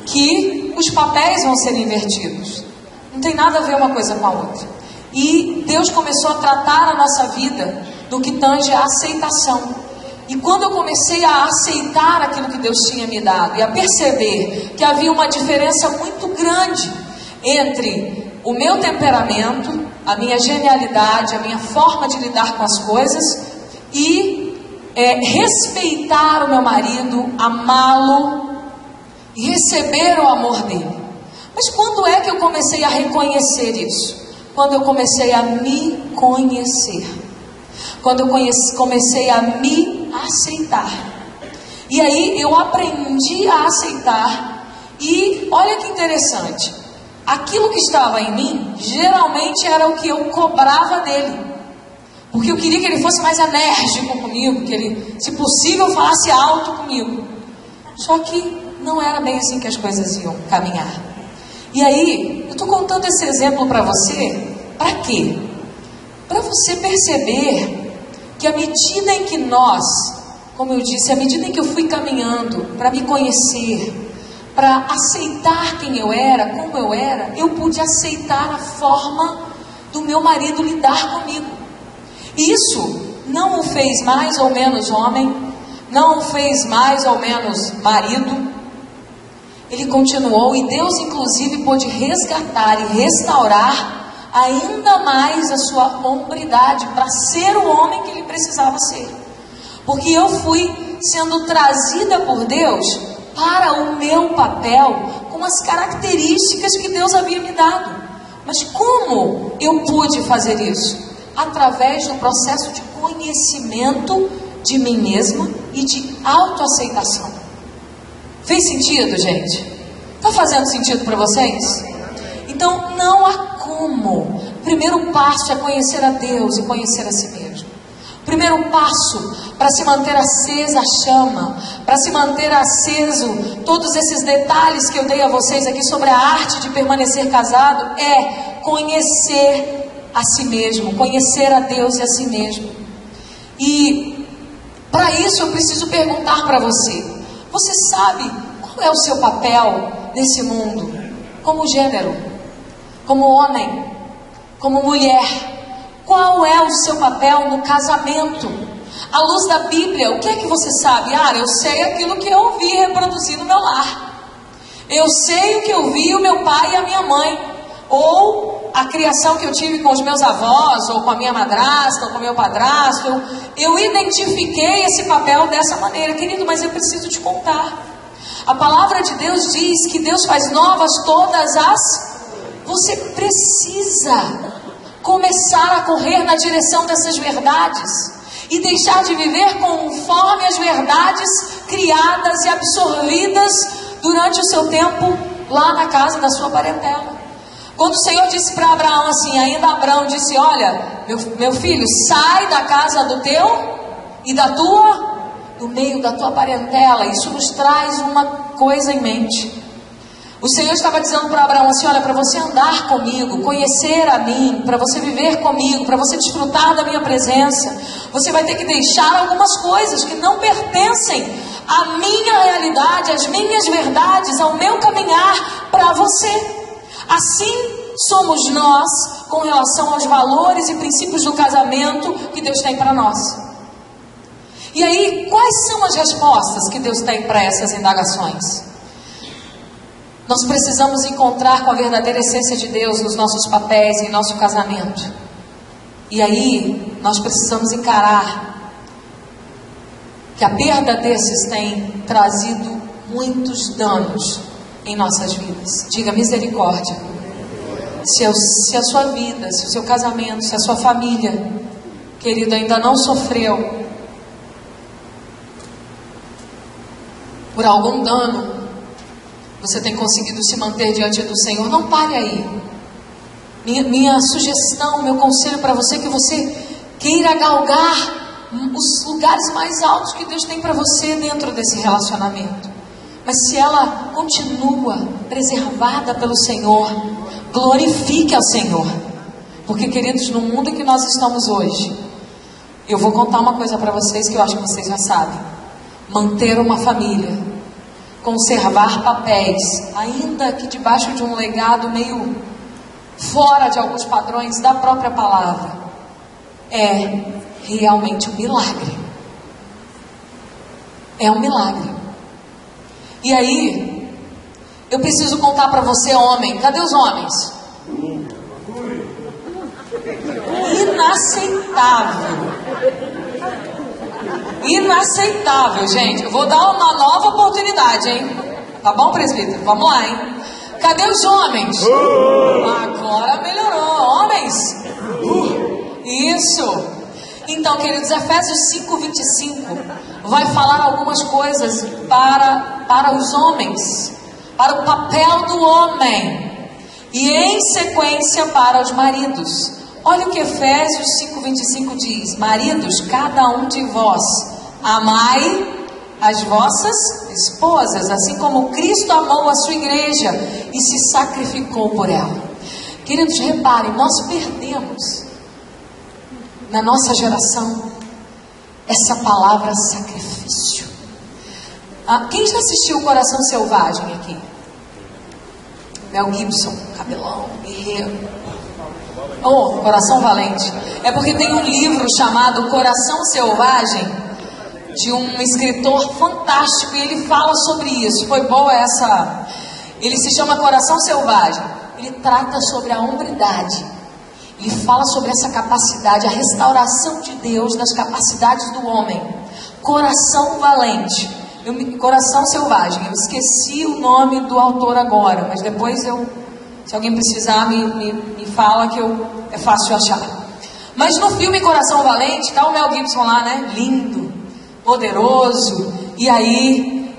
que os papéis vão ser invertidos. Não tem nada a ver uma coisa com a outra. E Deus começou a tratar a nossa vida no que tange a aceitação. E quando eu comecei a aceitar aquilo que Deus tinha me dado e a perceber que havia uma diferença muito grande entre o meu temperamento, a minha genialidade, a minha forma de lidar com as coisas e respeitar o meu marido, amá-lo e receber o amor dele. Mas quando é que eu comecei a reconhecer isso? Quando eu comecei a me conhecer. Quando eu comecei a me aceitar. E aí eu aprendi a aceitar. E olha que interessante. Aquilo que estava em mim, geralmente era o que eu cobrava dele. Porque eu queria que ele fosse mais enérgico comigo, que ele, se possível, falasse alto comigo. Só que não era bem assim que as coisas iam caminhar. E aí, eu estou contando esse exemplo para você, para quê? Para você perceber que à medida em que nós, como eu disse, à medida em que eu fui caminhando para me conhecer, para aceitar quem eu era, como eu era, eu pude aceitar a forma do meu marido lidar comigo. Isso não o fez mais ou menos homem, não o fez mais ou menos marido. Ele continuou e Deus inclusive pôde resgatar e restaurar ainda mais a sua hombridade para ser o homem que ele precisava ser. Porque eu fui sendo trazida por Deus para o meu papel com as características que Deus havia me dado. Mas como eu pude fazer isso? Através do processo de conhecimento de mim mesma e de autoaceitação. Fez sentido, gente? Está fazendo sentido para vocês? Então não há como primeiro passo é conhecer a Deus e conhecer a si mesmo. O primeiro passo para se manter acesa a chama, para se manter aceso, todos esses detalhes que eu dei a vocês aqui sobre a arte de permanecer casado, é conhecer a si mesmo, conhecer a Deus e a si mesmo. E para isso eu preciso perguntar para você: você sabe qual é o seu papel nesse mundo? Como gênero, como homem, como mulher? Qual é o seu papel no casamento? À luz da Bíblia, o que é que você sabe? Eu sei aquilo que eu ouvi reproduzir no meu lar. Eu sei o que eu vi o meu pai e a minha mãe, ou a criação que eu tive com os meus avós, ou com a minha madrasta, ou com o meu padrasto. Eu identifiquei esse papel dessa maneira. Querido, mas eu preciso te contar. A palavra de Deus diz que Deus faz novas todas as... Você precisa começar a correr na direção dessas verdades e deixar de viver conforme as verdades criadas e absorvidas durante o seu tempo lá na casa da sua parentela. Quando o Senhor disse para Abraão assim, ainda Abraão disse: olha, meu filho, sai da casa do teu e do meio da tua parentela. Isso nos traz uma coisa em mente. O Senhor estava dizendo para Abraão assim: olha, para você andar comigo, conhecer a mim, para você viver comigo, para você desfrutar da minha presença, você vai ter que deixar algumas coisas que não pertencem à minha realidade, às minhas verdades, ao meu caminhar para você. Assim somos nós com relação aos valores e princípios do casamento que Deus tem para nós. E aí, quais são as respostas que Deus tem para essas indagações? Nós precisamos encontrar com a verdadeira essência de Deus nos nossos papéis, em nosso casamento. E aí, nós precisamos encarar que a perda desses tem trazido muitos danos em nossas vidas. Diga misericórdia. Se a sua vida, se o seu casamento, se a sua família, querido, ainda não sofreu por algum dano, você tem conseguido se manter diante do Senhor, não pare aí. Minha sugestão, meu conselho para você é que você queira galgar os lugares mais altos que Deus tem para você dentro desse relacionamento. Mas se ela continua preservada pelo Senhor, glorifique ao Senhor. Porque, queridos, no mundo em que nós estamos hoje, eu vou contar uma coisa para vocês que eu acho que vocês já sabem. Manter uma família, conservar papéis, ainda que debaixo de um legado meio fora de alguns padrões da própria palavra, é realmente um milagre. É um milagre. E aí, eu preciso contar para você, homem. Cadê os homens? Inaceitável. Inaceitável, gente. Eu vou dar uma nova oportunidade, hein? Tá bom, presbítero? Vamos lá, hein? Cadê os homens? Agora melhorou. Homens? Isso. Então, queridos, Efésios 5:25 vai falar algumas coisas para os homens, para o papel do homem, e em sequência para os maridos. Olha o que Efésios 5:25 diz: maridos, cada um de vós amai as vossas esposas, assim como Cristo amou a sua igreja e se sacrificou por ela. Queridos, reparem, nós perdemos na nossa geração essa palavra sacrifício. Quem já assistiu o Coração Selvagem aqui? Mel Gibson, cabelão, guerreiro. Coração Valente. É porque tem um livro chamado Coração Selvagem, de um escritor fantástico, e ele fala sobre isso. Foi boa essa. Ele se chama Coração Selvagem. Ele trata sobre a hombridade. Ele fala sobre essa capacidade, a restauração de Deus das capacidades do homem. Coração Valente. Coração Selvagem. Eu esqueci o nome do autor agora, mas depois se alguém precisar, me fala que é fácil achar. Mas no filme Coração Valente, está o Mel Gibson lá, né? Lindo, poderoso. E aí,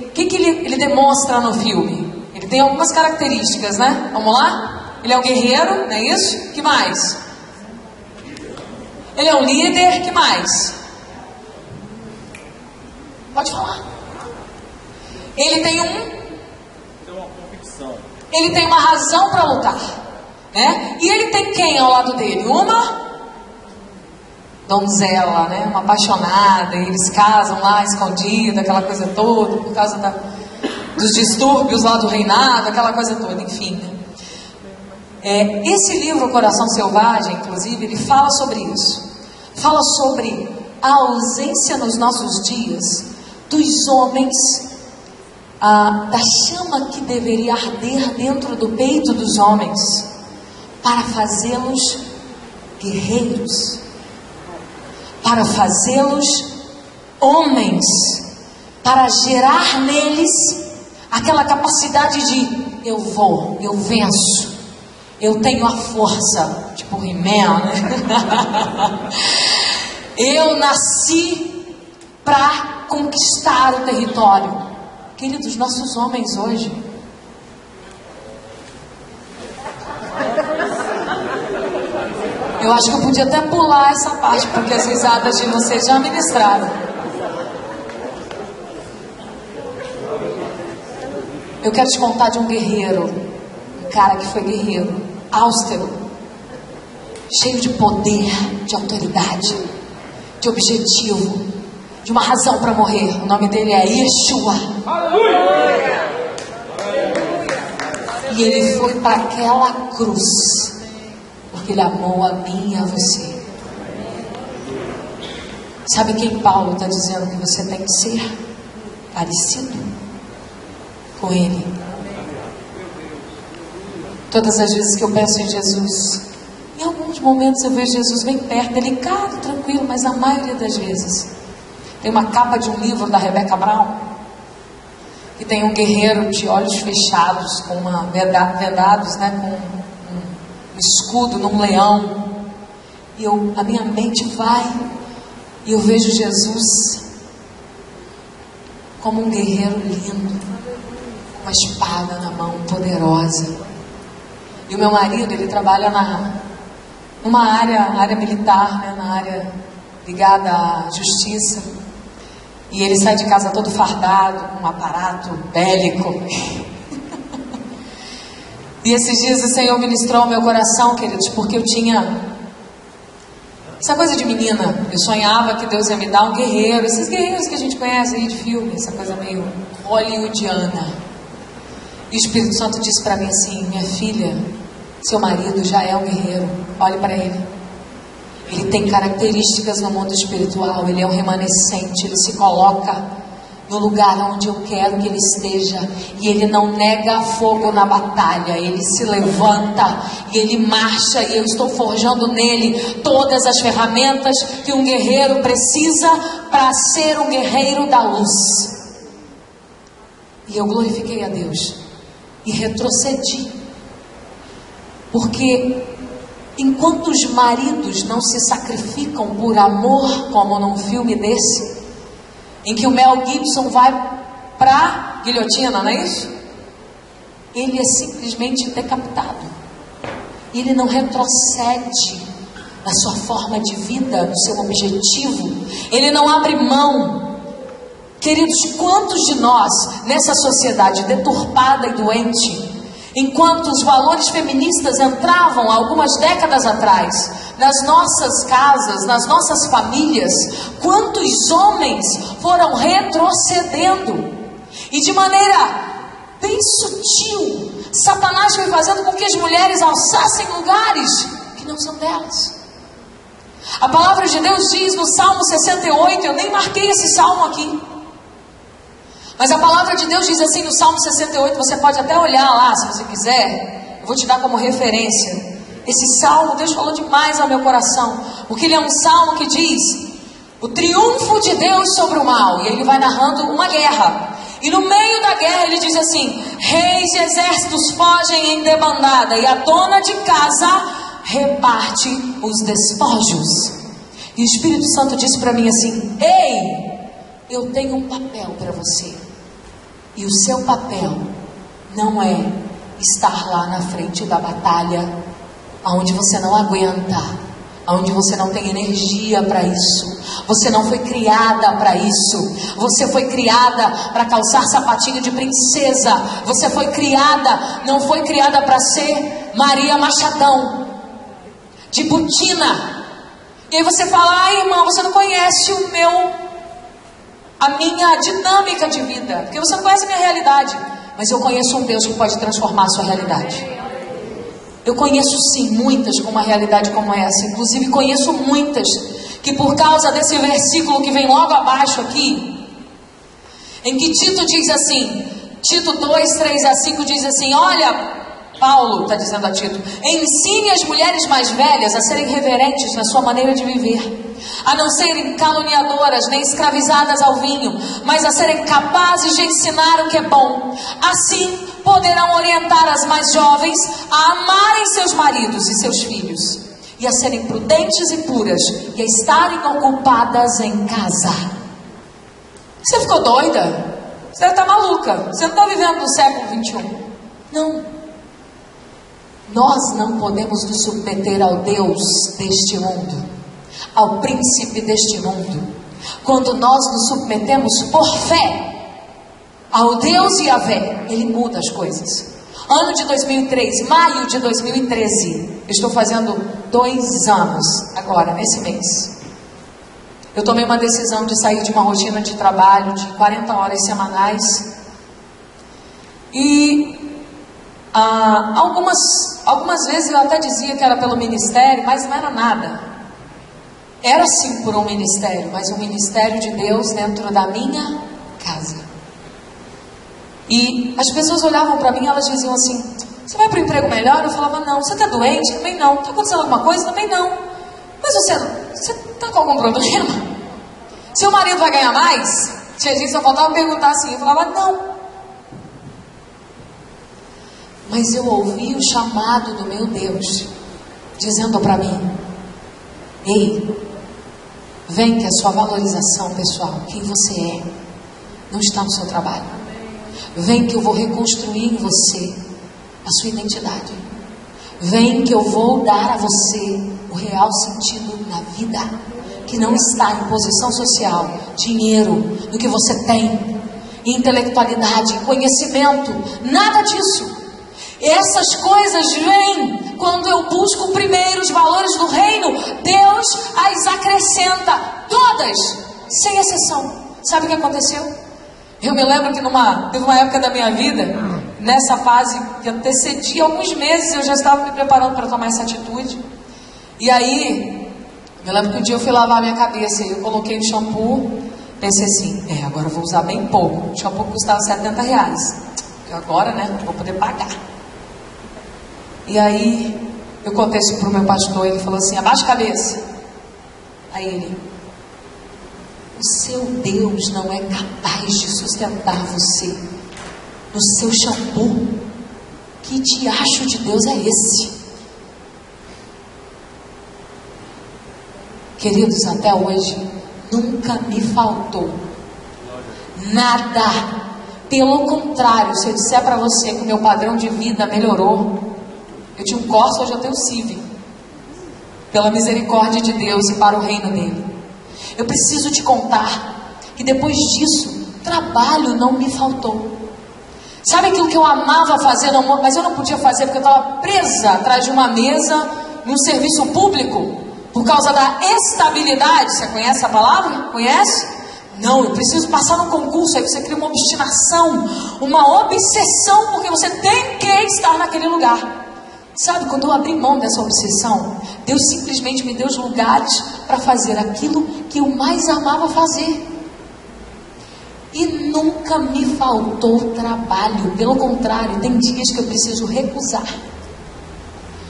o que ele demonstra no filme? Ele tem algumas características, né? Vamos lá? Ele é um guerreiro, não é isso? Que mais? Ele é um líder, que mais? Pode falar. Ele tem uma convicção. Ele tem uma razão para lutar, né? E ele tem quem ao lado dele? Uma donzela, né? Uma apaixonada. E eles casam lá escondido, aquela coisa toda, por causa dos distúrbios lá do reinado, aquela coisa toda, enfim, né? Esse livro, O Coração Selvagem, inclusive, ele fala sobre isso. Fala sobre a ausência nos nossos dias dos homens, da chama que deveria arder dentro do peito dos homens, para fazê-los guerreiros, para fazê-los homens, para gerar neles aquela capacidade de eu venço, eu tenho a força, tipo He-Man, né? Eu nasci para conquistar o território. Queridos, nossos homens hoje, eu acho que eu podia até pular essa parte, porque as risadas de vocês já ministraram. Eu quero te contar de um guerreiro, um cara que foi guerreiro, austero, cheio de poder, de autoridade, de objetivo, de uma razão para morrer. O nome dele é Yeshua. E ele foi para aquela cruz porque ele amou a mim e a você. Sabe quem Paulo está dizendo que você tem que ser? Parecido com ele. Todas as vezes que eu penso em Jesus, em alguns momentos eu vejo Jesus bem perto, delicado, tranquilo, mas a maioria das vezes tem uma capa de um livro da Rebecca Brown, que tem um guerreiro de olhos fechados, com vedados, né, com um escudo num leão. E a minha mente vai e eu vejo Jesus como um guerreiro lindo, com uma espada na mão, poderosa. E o meu marido, ele trabalha numa área militar, né, na área ligada à justiça. E ele sai de casa todo fardado, com um aparato bélico. E esses dias o Senhor ministrou ao meu coração, queridos, porque eu tinha essa coisa de menina. Eu sonhava que Deus ia me dar um guerreiro, esses guerreiros que a gente conhece aí de filme, essa coisa meio hollywoodiana. E o Espírito Santo disse para mim assim: minha filha, seu marido já é um guerreiro, olhe para ele. Ele tem características no mundo espiritual, ele é um remanescente, ele se coloca no lugar onde eu quero que ele esteja, e ele não nega fogo na batalha, ele se levanta e ele marcha, e eu estou forjando nele todas as ferramentas que um guerreiro precisa para ser um guerreiro da luz. E eu glorifiquei a Deus e retrocedi, porque enquanto os maridos não se sacrificam por amor, como num filme desse, em que o Mel Gibson vai para guilhotina, não é isso? Ele é simplesmente decapitado. Ele não retrocede na sua forma de vida, no seu objetivo. Ele não abre mão. Queridos, quantos de nós, nessa sociedade deturpada e doente, enquanto os valores feministas entravam algumas décadas atrás nas nossas casas, nas nossas famílias, quantos homens foram retrocedendo, e de maneira bem sutil, Satanás foi fazendo com que as mulheres alçassem lugares que não são delas. A palavra de Deus diz no Salmo 68, eu nem marquei esse salmo aqui, mas a palavra de Deus diz assim no Salmo 68, você pode até olhar lá se você quiser, eu vou te dar como referência. Esse salmo, Deus falou demais ao meu coração, porque ele é um salmo que diz o triunfo de Deus sobre o mal, e ele vai narrando uma guerra, e no meio da guerra ele diz assim: reis e exércitos fogem em debandada, e a dona de casa reparte os despojos. E o Espírito Santo disse para mim assim: ei, eu tenho um papel para você. E o seu papel não é estar lá na frente da batalha, aonde você não aguenta, aonde você não tem energia para isso. Você não foi criada para isso. Você foi criada para calçar sapatinho de princesa. Você foi criada, não foi criada para ser Maria Machadão, de botina. E aí você fala: ai, irmã, você não conhece a minha dinâmica de vida, porque você não conhece a minha realidade. Mas eu conheço um Deus que pode transformar a sua realidade. Eu conheço sim muitas com uma realidade como essa. Inclusive conheço muitas que, por causa desse versículo que vem logo abaixo aqui, em que Tito diz assim, Tito 2, 3 a 5 diz assim: olha, Paulo está dizendo a Tito, ensine as mulheres mais velhas a serem reverentes na sua maneira de viver, a não serem caluniadoras nem escravizadas ao vinho, mas a serem capazes de ensinar o que é bom. Assim poderão orientar as mais jovens a amarem seus maridos e seus filhos, e a serem prudentes e puras, e a estarem ocupadas em casa. Você ficou doida? Você deve estar maluca. Você não está vivendo no século 21. Não. Nós não podemos nos submeter ao Deus deste mundo, ao príncipe deste mundo. Quando nós nos submetemos por fé ao Deus Yahvé, Ele muda as coisas. Ano de 2003, maio de 2013, eu estou fazendo 2 anos agora, nesse mês. Eu tomei uma decisão de sair de uma rotina de trabalho de 40 horas semanais. E algumas vezes eu até dizia que era pelo ministério, mas não era nada. Era sim por um ministério, mas um ministério de Deus dentro da minha casa. E as pessoas olhavam para mim e elas diziam assim: você vai para um emprego melhor? Eu falava: não. Você está doente? Também não. Está acontecendo alguma coisa? Também não. Mas você está com algum problema? Seu marido vai ganhar mais? Tinha gente que só faltava perguntar assim. Eu falava: não. Mas eu ouvi o chamado do meu Deus, dizendo para mim: ei, vem que a sua valorização pessoal, quem você é, não está no seu trabalho. Vem que eu vou reconstruir em você a sua identidade. Vem que eu vou dar a você o real sentido na vida, que não está em posição social, dinheiro, no que você tem, intelectualidade, conhecimento, nada disso. Essas coisas vêm quando eu busco primeiro os valores do reino. Deus as acrescenta, todas, sem exceção. Sabe o que aconteceu? Eu me lembro que teve uma época da minha vida, nessa fase que antecedia alguns meses, eu já estava me preparando para tomar essa atitude. E aí, me lembro que um dia eu fui lavar a minha cabeça e eu coloquei o shampoo, pensei assim: agora eu vou usar bem pouco. O shampoo custava R$70. Agora, né, vou poder pagar. E aí, eu contei isso para o meu pastor, ele falou assim: abaixa a cabeça. Aí ele: o seu Deus não é capaz de sustentar você no seu shampoo. Que diacho de Deus é esse? Queridos, até hoje nunca me faltou nada. Pelo contrário, se eu disser para você que o meu padrão de vida melhorou, eu tinha um Corsa, hoje eu tenho um Civic, pela misericórdia de Deus e para o reino dele. Eu preciso te contar que depois disso, trabalho não me faltou. Sabe aquilo que eu amava fazer, mas eu não podia fazer porque eu estava presa atrás de uma mesa num serviço público por causa da estabilidade? Você conhece a palavra? Conhece? Não, eu preciso passar no concurso. Aí você cria uma obstinação, uma obsessão, porque você tem que estar naquele lugar. Sabe, quando eu abri mão dessa obsessão, Deus simplesmente me deu os lugares para fazer aquilo que eu mais amava fazer. E nunca me faltou trabalho. Pelo contrário, tem dias que eu preciso recusar.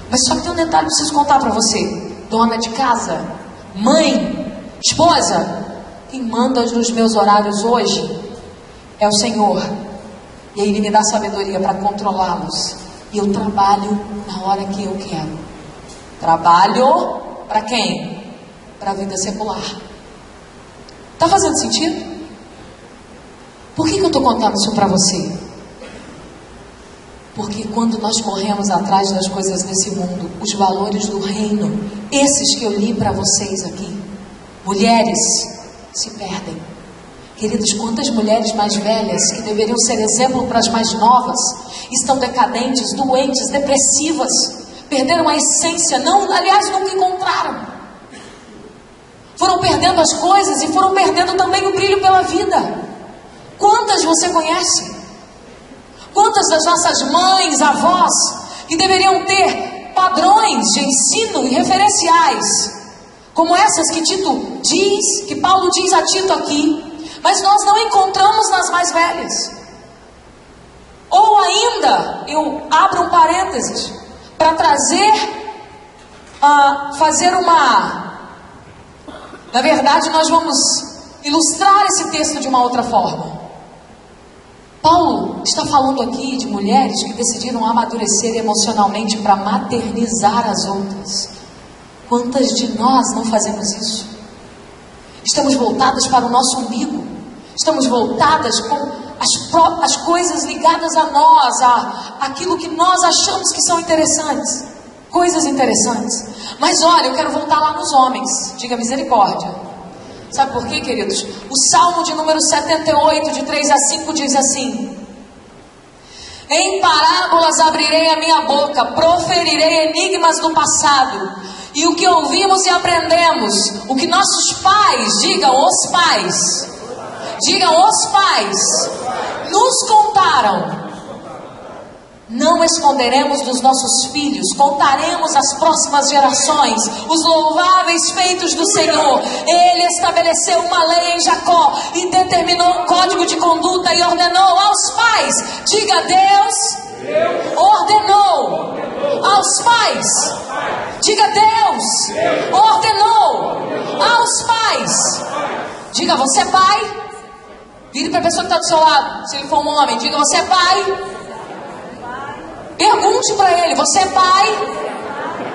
Mas só que tem um detalhe que eu preciso contar para você. Dona de casa, mãe, esposa, quem manda nos meus horários hoje é o Senhor. E aí Ele me dá sabedoria para controlá-los. E eu trabalho na hora que eu quero. Trabalho para quem? Para a vida secular. Está fazendo sentido? Por que eu estou contando isso para você? Porque quando nós corremos atrás das coisas desse mundo, os valores do reino, esses que eu li para vocês aqui, mulheres, se perdem. Queridos, quantas mulheres mais velhas, que deveriam ser exemplo para as mais novas, estão decadentes, doentes, depressivas, perderam a essência, aliás, nunca encontraram. Foram perdendo as coisas e foram perdendo também o brilho pela vida. Quantas você conhece? Quantas das nossas mães, avós, que deveriam ter padrões de ensino e referenciais, como essas que Tito diz, que Paulo diz a Tito aqui, mas nós não encontramos nas mais velhas. Ou ainda, eu abro um parênteses, para fazer na verdade nós vamos ilustrar esse texto de uma outra forma. Paulo está falando aqui de mulheres que decidiram amadurecer emocionalmente para maternizar as outras. Quantas de nós não fazemos isso? Estamos voltadas para o nosso umbigo. Estamos voltadas com as coisas ligadas a nós, aquilo que nós achamos que são interessantes. Coisas interessantes. Mas olha, eu quero voltar lá nos homens. Diga misericórdia. Sabe por quê, queridos? O Salmo de número 78, de 3 a 5, diz assim: em parábolas abrirei a minha boca, proferirei enigmas do passado, e o que ouvimos e aprendemos, o que nossos pais, digam os pais, nos contaram, não esconderemos dos nossos filhos, contaremos às próximas gerações os louváveis feitos do Senhor. Ele estabeleceu uma lei em Jacó e determinou um código de conduta e ordenou aos pais. Diga, Deus ordenou aos pais. Diga, Deus ordenou aos pais. Diga, você é pai? Vire para a pessoa que está do seu lado. Se ele for um homem, diga, você é pai? Pergunte para ele, você é pai?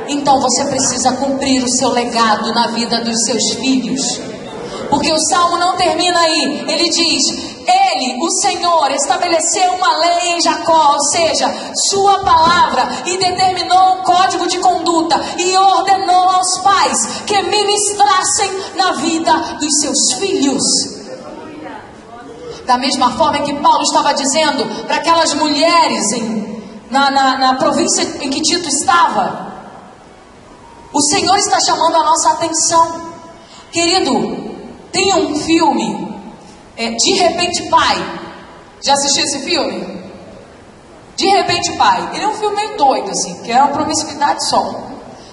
Então você precisa cumprir o seu legado na vida dos seus filhos. Porque o Salmo não termina aí. Ele diz, ele, o Senhor, estabeleceu uma lei em Jacó, ou seja, sua palavra, e determinou um código de conduta, e ordenou aos pais que ministrassem na vida dos seus filhos. Da mesma forma que Paulo estava dizendo para aquelas mulheres na província em que Tito estava, o Senhor está chamando a nossa atenção. Querido, tem um filme, De Repente Pai. Já assistiu esse filme? De Repente Pai. Ele é um filme meio doido, assim, que é uma promiscuidade só.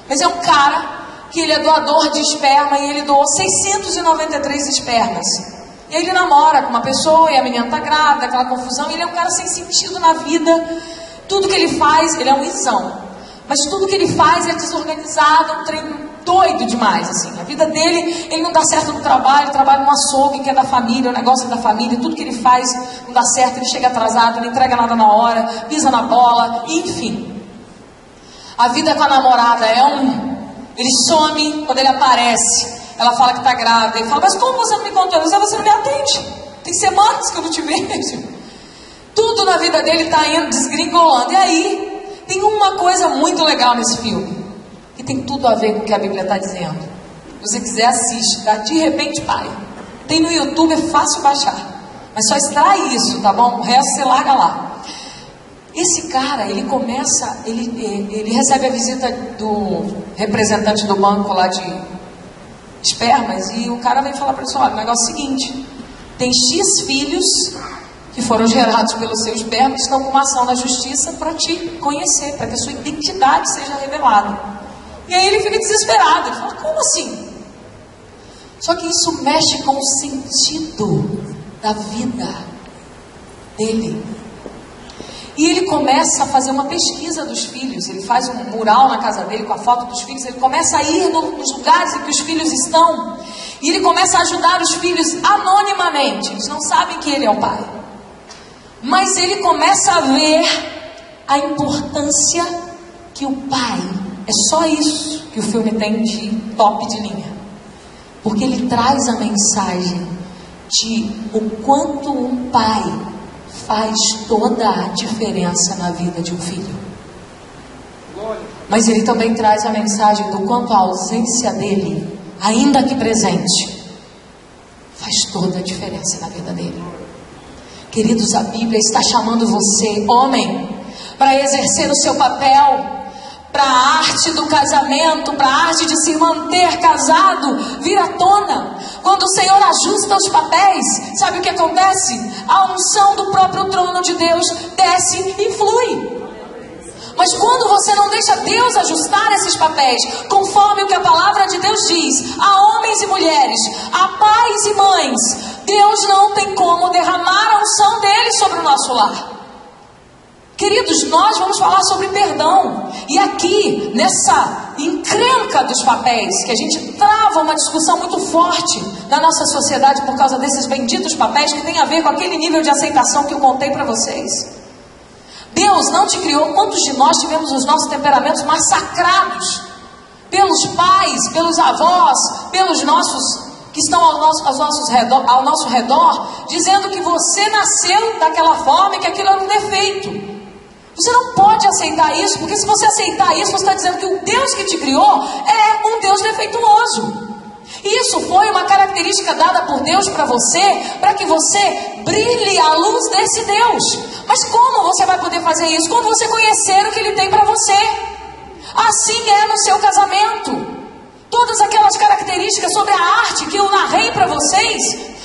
Mas é um cara que ele é doador de esperma e ele doou 693 espermas. E aí ele namora com uma pessoa e a menina está grávida, aquela confusão. E ele é um cara sem sentido na vida. Tudo que ele faz, ele é um isão, mas tudo que ele faz é desorganizado, um trem doido demais, assim. A vida dele, ele não dá certo no trabalho, trabalha no açougue, que é da família, o negócio é da família, tudo que ele faz não dá certo, ele chega atrasado, não entrega nada na hora, pisa na bola, enfim. A vida com a namorada ele some, quando ele aparece, ela fala que está grávida, ele fala, mas como você não me contou? Você não me atende, tem semanas que eu não te vejo. Tudo na vida dele está indo desgringolando. E aí, tem uma coisa muito legal nesse filme, que tem tudo a ver com o que a Bíblia está dizendo. Se você quiser, assiste, tá? De Repente Pai. Tem no YouTube, é fácil baixar. Mas só extrai isso, tá bom? O resto você larga lá. Esse cara, ele começa, ele recebe a visita do representante do banco lá de espermas, e o cara vem falar para ele, olha, o negócio é o seguinte, tem X filhos que foram gerados pelo seu esperma, estão com uma ação na justiça para te conhecer, para que a sua identidade seja revelada. E aí ele fica desesperado, ele fala, como assim? Só que isso mexe com o sentido da vida dele. E ele começa a fazer uma pesquisa dos filhos, ele faz um mural na casa dele com a foto dos filhos, ele começa a ir nos lugares em que os filhos estão, e ele começa a ajudar os filhos anonimamente, eles não sabem que ele é o pai. Mas ele começa a ver a importância que o pai, é só isso que o filme tem de top de linha. Porque ele traz a mensagem de o quanto um pai faz toda a diferença na vida de um filho. Mas ele também traz a mensagem do quanto a ausência dele, ainda que presente, faz toda a diferença na vida dele. Queridos, a Bíblia está chamando você, homem, para exercer o seu papel, para a arte do casamento, para a arte de se manter casado, vir à tona. Quando o Senhor ajusta os papéis, sabe o que acontece? A unção do próprio trono de Deus desce e flui. Mas quando você não deixa Deus ajustar esses papéis, conforme o que a palavra de Deus diz, a homens e mulheres, a pais e mães, Deus não tem como derramar a unção dele sobre o nosso lar. Queridos, nós vamos falar sobre perdão. E aqui, nessa encrenca dos papéis, que a gente trava uma discussão muito forte na nossa sociedade por causa desses benditos papéis, que tem a ver com aquele nível de aceitação que eu contei para vocês. Deus não te criou. Quantos de nós tivemos os nossos temperamentos massacrados pelos pais, pelos avós, pelos nossos que estão ao nosso redor, dizendo que você nasceu daquela forma e que aquilo era um defeito. Você não pode aceitar isso, porque se você aceitar isso, você está dizendo que o Deus que te criou é um Deus defeituoso. Isso foi uma característica dada por Deus para você, para que você brilhe à luz desse Deus. Mas como você vai poder fazer isso? Quando você conhecer o que Ele tem para você. Assim é no seu casamento. Todas aquelas características sobre a arte que eu narrei para vocês,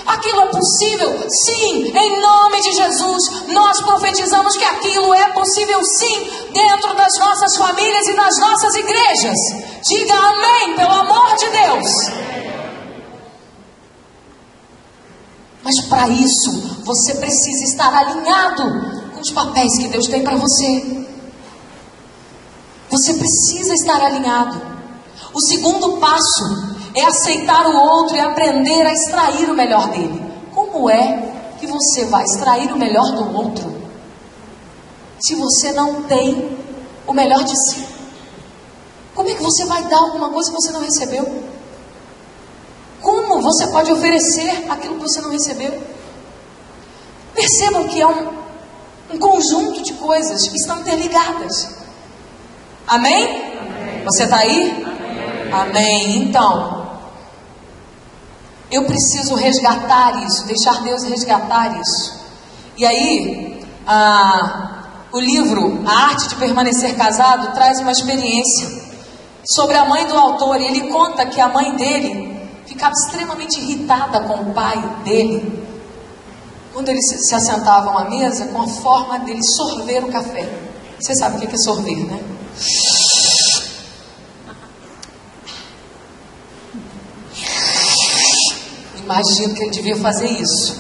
aquilo é possível, sim, em nome de Jesus. Nós profetizamos que aquilo é possível, sim, dentro das nossas famílias e nas nossas igrejas. Diga amém, pelo amor de Deus. Mas para isso, você precisa estar alinhado com os papéis que Deus tem para você. Você precisa estar alinhado. O segundo passo é aceitar o outro e aprender a extrair o melhor dele. Como é que você vai extrair o melhor do outro se você não tem o melhor de si? Como é que você vai dar alguma coisa que você não recebeu? Como você pode oferecer aquilo que você não recebeu? Percebam que é um conjunto de coisas que estão interligadas. Amém? Amém. Você está aí? Amém. Amém. Então, eu preciso resgatar isso, deixar Deus resgatar isso. E aí, o livro A Arte de Permanecer Casado traz uma experiência sobre a mãe do autor. E ele conta que a mãe dele ficava extremamente irritada com o pai dele quando eles se assentavam à mesa com a forma dele sorver o café. Você sabe o que é sorver, né? Imagino que ele devia fazer isso.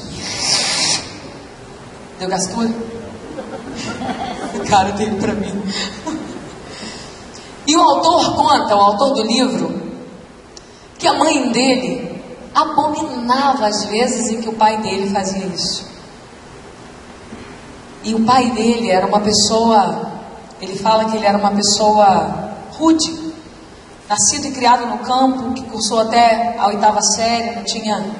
Deu gastura? O cara dele para mim. E o autor conta, o autor do livro, que a mãe dele abominava as vezes em que o pai dele fazia isso. E o pai dele era uma pessoa, ele fala que ele era uma pessoa rude, nascido e criado no campo, que cursou até a 8ª série, não tinha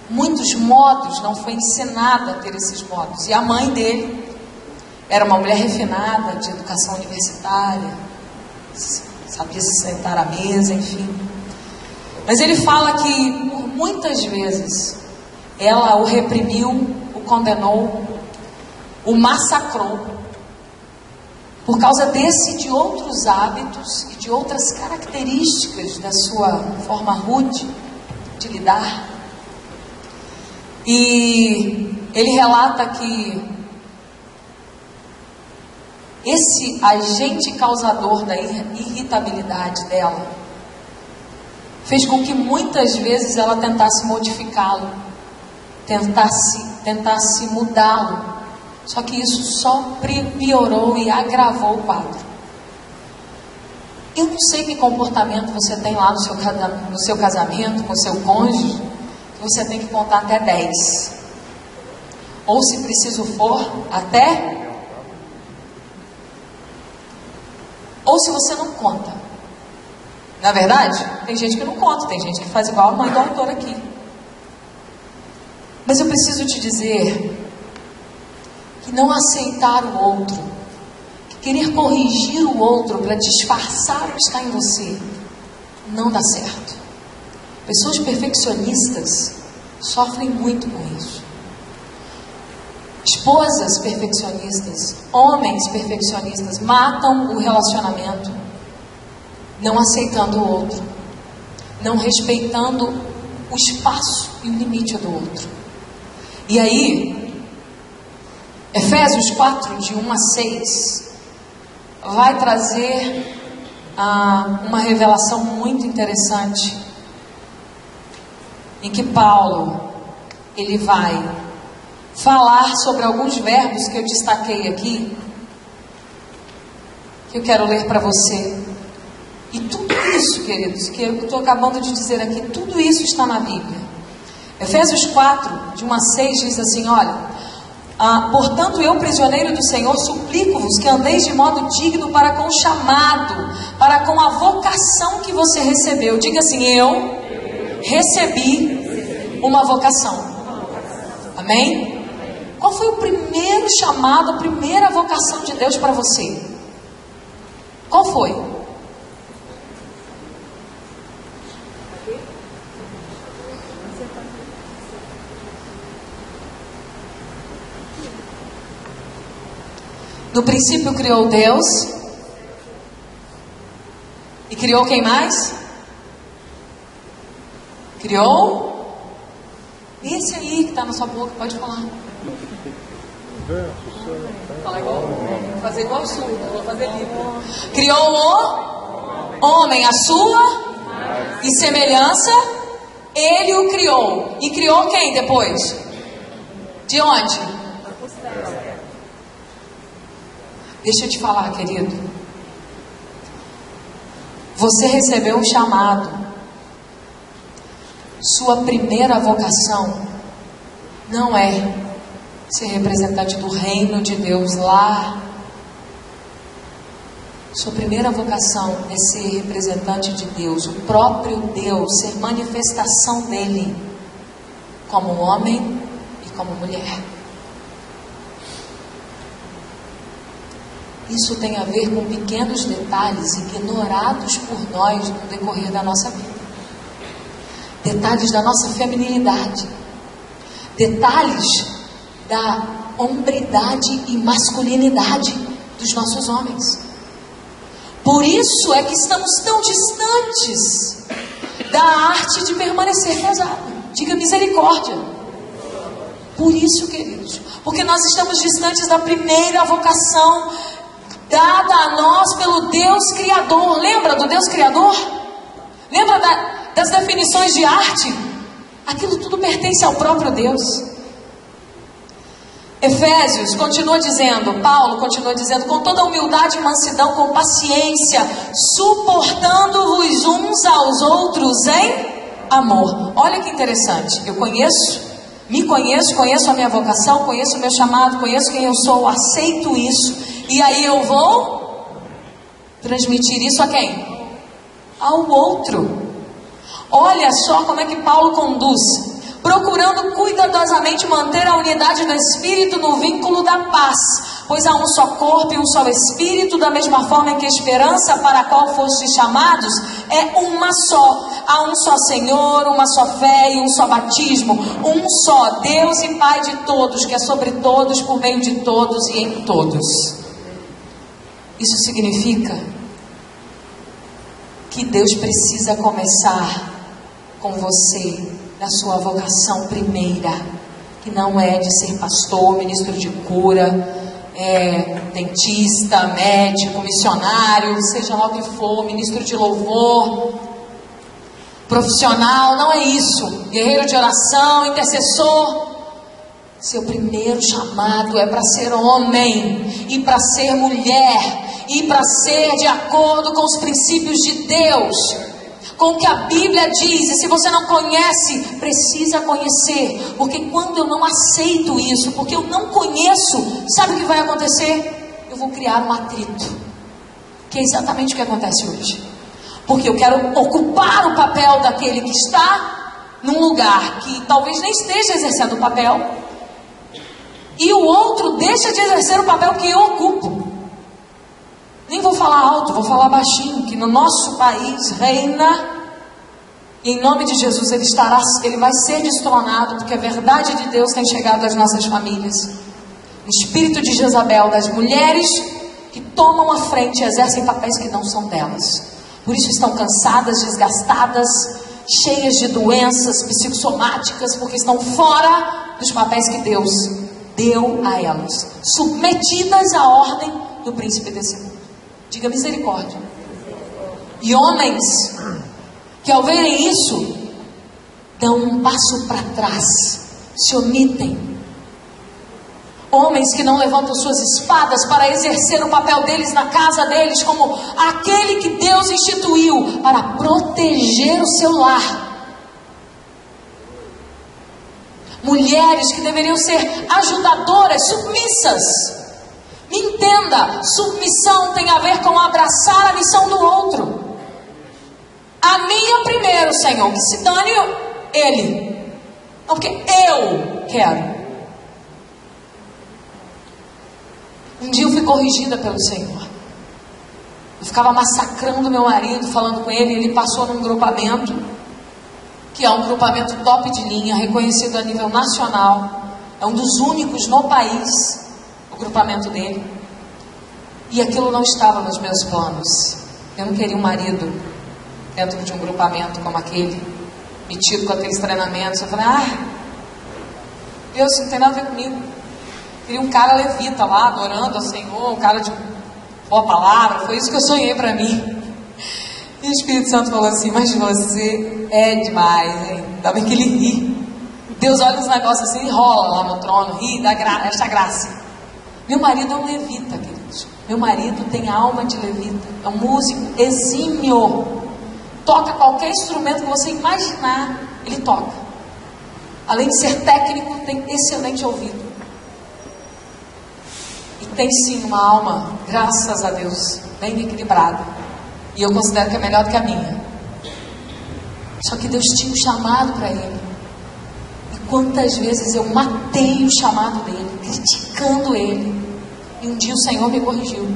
muitos modos, não foi ensinada a ter esses modos. E a mãe dele era uma mulher refinada, de educação universitária, sabia se sentar à mesa, enfim. Mas ele fala que por muitas vezes ela o reprimiu, o condenou, o massacrou, por causa desse e de outros hábitos e de outras características da sua forma rude de lidar. E ele relata que esse agente causador da irritabilidade dela fez com que muitas vezes ela tentasse modificá-lo, tentasse mudá-lo. Só que isso só piorou e agravou o quadro. Eu não sei que comportamento você tem lá no seu casamento, com o seu cônjuge, que você tem que contar até 10. Ou, se preciso for, até... Ou se você não conta. Na verdade, tem gente que não conta, tem gente que faz igual a mãe do autor aqui. Mas eu preciso te dizer que não aceitar o outro, que querer corrigir o outro para disfarçar o que está em você, não dá certo. Pessoas perfeccionistas sofrem muito com isso. Esposas perfeccionistas, homens perfeccionistas matam o relacionamento, não aceitando o outro, não respeitando o espaço e o limite do outro. E aí, Efésios 4, de 1 a 6, vai trazer uma revelação muito interessante, em que Paulo, ele vai falar sobre alguns verbos que eu destaquei aqui, que eu quero ler para você. E tudo isso, queridos, que eu estou acabando de dizer aqui, tudo isso está na Bíblia. Efésios 4, de 1 a 6, diz assim, olha, portanto eu, prisioneiro do Senhor, suplico-vos que andeis de modo digno para com o chamado, para com a vocação que você recebeu. Diga assim, eu recebi uma vocação. Amém? Qual foi o primeiro chamado, a primeira vocação de Deus para você? Qual foi? No princípio criou Deus. E criou quem mais? Criou? Esse aí que está na sua boca, pode falar. Fala igual. Vou fazer igual surdo, vou fazer livro. Criou o homem, a sua e semelhança. Ele o criou. E criou quem depois? De onde? Deixa eu te falar, querido. Você recebeu um chamado. Sua primeira vocação não é ser representante do reino de Deus lá. Sua primeira vocação é ser representante de Deus, o próprio Deus, ser manifestação dele como homem e como mulher. Isso tem a ver com pequenos detalhes ignorados por nós no decorrer da nossa vida. Detalhes da nossa feminilidade. Detalhes da hombridade e masculinidade dos nossos homens. Por isso é que estamos tão distantes da arte de permanecer casado. Diga misericórdia. Por isso, queridos. Porque nós estamos distantes da primeira vocação dada a nós pelo Deus Criador. Lembra do Deus Criador? Lembra das definições de arte? Aquilo tudo pertence ao próprio Deus. Efésios continua dizendo, Paulo continua dizendo, com toda humildade e mansidão, com paciência, suportando-vos uns aos outros em amor. Olha que interessante, eu me conheço, conheço a minha vocação, conheço o meu chamado, conheço quem eu sou, aceito isso. E aí eu vou transmitir isso a quem? Ao outro. Olha só como é que Paulo conduz. Procurando cuidadosamente manter a unidade do Espírito no vínculo da paz. Pois há um só corpo e um só Espírito, da mesma forma em que a esperança para a qual fostes chamados é uma só. Há um só Senhor, uma só fé e um só batismo. Um só Deus e Pai de todos, que é sobre todos, por meio de todos e em todos. Isso significa que Deus precisa começar com você na sua vocação primeira, que não é de ser pastor, ministro de cura, dentista, médico, missionário, seja lá o que for, ministro de louvor, profissional, não é isso. Guerreiro de oração, intercessor. Seu primeiro chamado é para ser homem e para ser mulher e para ser de acordo com os princípios de Deus, com o que a Bíblia diz. E se você não conhece, precisa conhecer, porque quando eu não aceito isso, porque eu não conheço, sabe o que vai acontecer? Eu vou criar um atrito, que é exatamente o que acontece hoje. Porque eu quero ocupar o papel daquele que está num lugar que talvez nem esteja exercendo o papel. e o outro deixa de exercer o papel que eu ocupo. Nem vou falar alto, vou falar baixinho, que no nosso país reina, e em nome de Jesus ele vai ser destronado, porque a verdade de Deus tem chegado às nossas famílias. O espírito de Jezabel, das mulheres que tomam a frente e exercem papéis que não são delas. Por isso estão cansadas, desgastadas, cheias de doenças psicossomáticas, porque estão fora dos papéis que Deus deu a elas, submetidas à ordem do príncipe desse mundo. Diga misericórdia. E homens que ao verem isso, dão um passo para trás, se omitem. Homens que não levantam suas espadas para exercer o papel deles na casa deles, como aquele que Deus instituiu para proteger o seu lar. Mulheres que deveriam ser ajudadoras, submissas. Me entenda, submissão tem a ver com abraçar a missão do outro. A minha primeiro, Senhor, que se dane ele. Não, porque eu quero. Um dia eu fui corrigida pelo Senhor. Eu ficava massacrando meu marido, falando com ele. Ele passou num grupamento, que é um grupamento top de linha, reconhecido a nível nacional. É um dos únicos no país, o grupamento dele. E aquilo não estava nos meus planos. Eu não queria um marido dentro de um grupamento como aquele, metido com aqueles treinamentos. Eu falei, Deus, isso não tem nada a ver comigo. Eu queria um cara levita lá, adorando ao Senhor, um cara de boa palavra. Foi isso que eu sonhei para mim. E o Espírito Santo falou assim, mas você é demais, hein? Ainda bem que ele ri. Deus olha os negócios assim e rola lá no trono, ri, acha graça. Meu marido é um levita, queridos. Meu marido tem alma de levita. É um músico exímio. Toca qualquer instrumento que você imaginar, ele toca. Além de ser técnico, tem excelente ouvido. E tem sim uma alma, graças a Deus, bem equilibrada. E eu considero que é melhor do que a minha. Só que Deus tinha um chamado para ele. E quantas vezes eu matei o chamado dele, criticando ele. E um dia o Senhor me corrigiu.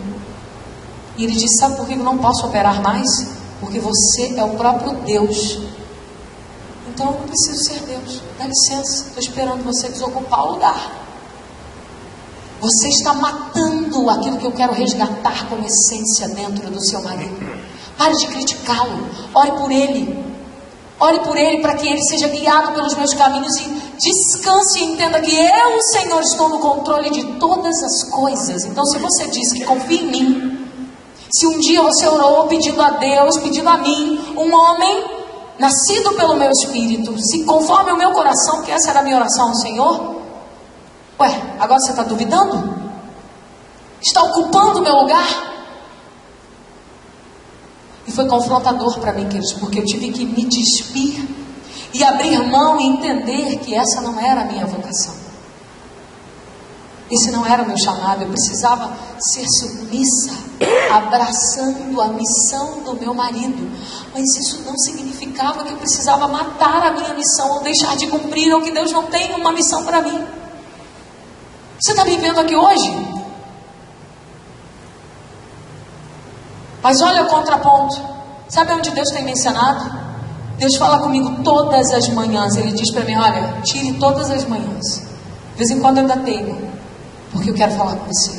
E ele disse, sabe por que eu não posso operar mais? Porque você é o próprio Deus. Então eu não preciso ser Deus. Dá licença, estou esperando você desocupar o lugar. Você está matando aquilo que eu quero resgatar como essência dentro do seu marido. Pare de criticá-lo. Ore por ele. Ore por ele para que ele seja guiado pelos meus caminhos e descanse e entenda que eu, o Senhor, estou no controle de todas as coisas. Então se você diz que confia em mim, se um dia você orou pedindo a Deus, pedindo a mim, um homem nascido pelo meu espírito, se conforme o meu coração, que essa era a minha oração ao Senhor, agora você está duvidando? Está ocupando o meu lugar? E foi confrontador para mim, queridos, porque eu tive que me despir e abrir mão e entender que essa não era a minha vocação. Esse não era o meu chamado. Eu precisava ser submissa, abraçando a missão do meu marido. Mas isso não significava que eu precisava matar a minha missão ou deixar de cumprir, ou que Deus não tem uma missão para mim. Você está me vendo aqui hoje? Mas olha o contraponto. Sabe onde Deus tem me ensinado? Deus fala comigo todas as manhãs. Ele diz para mim, olha, tire todas as manhãs. De vez em quando eu ainda tenho, porque eu quero falar com você.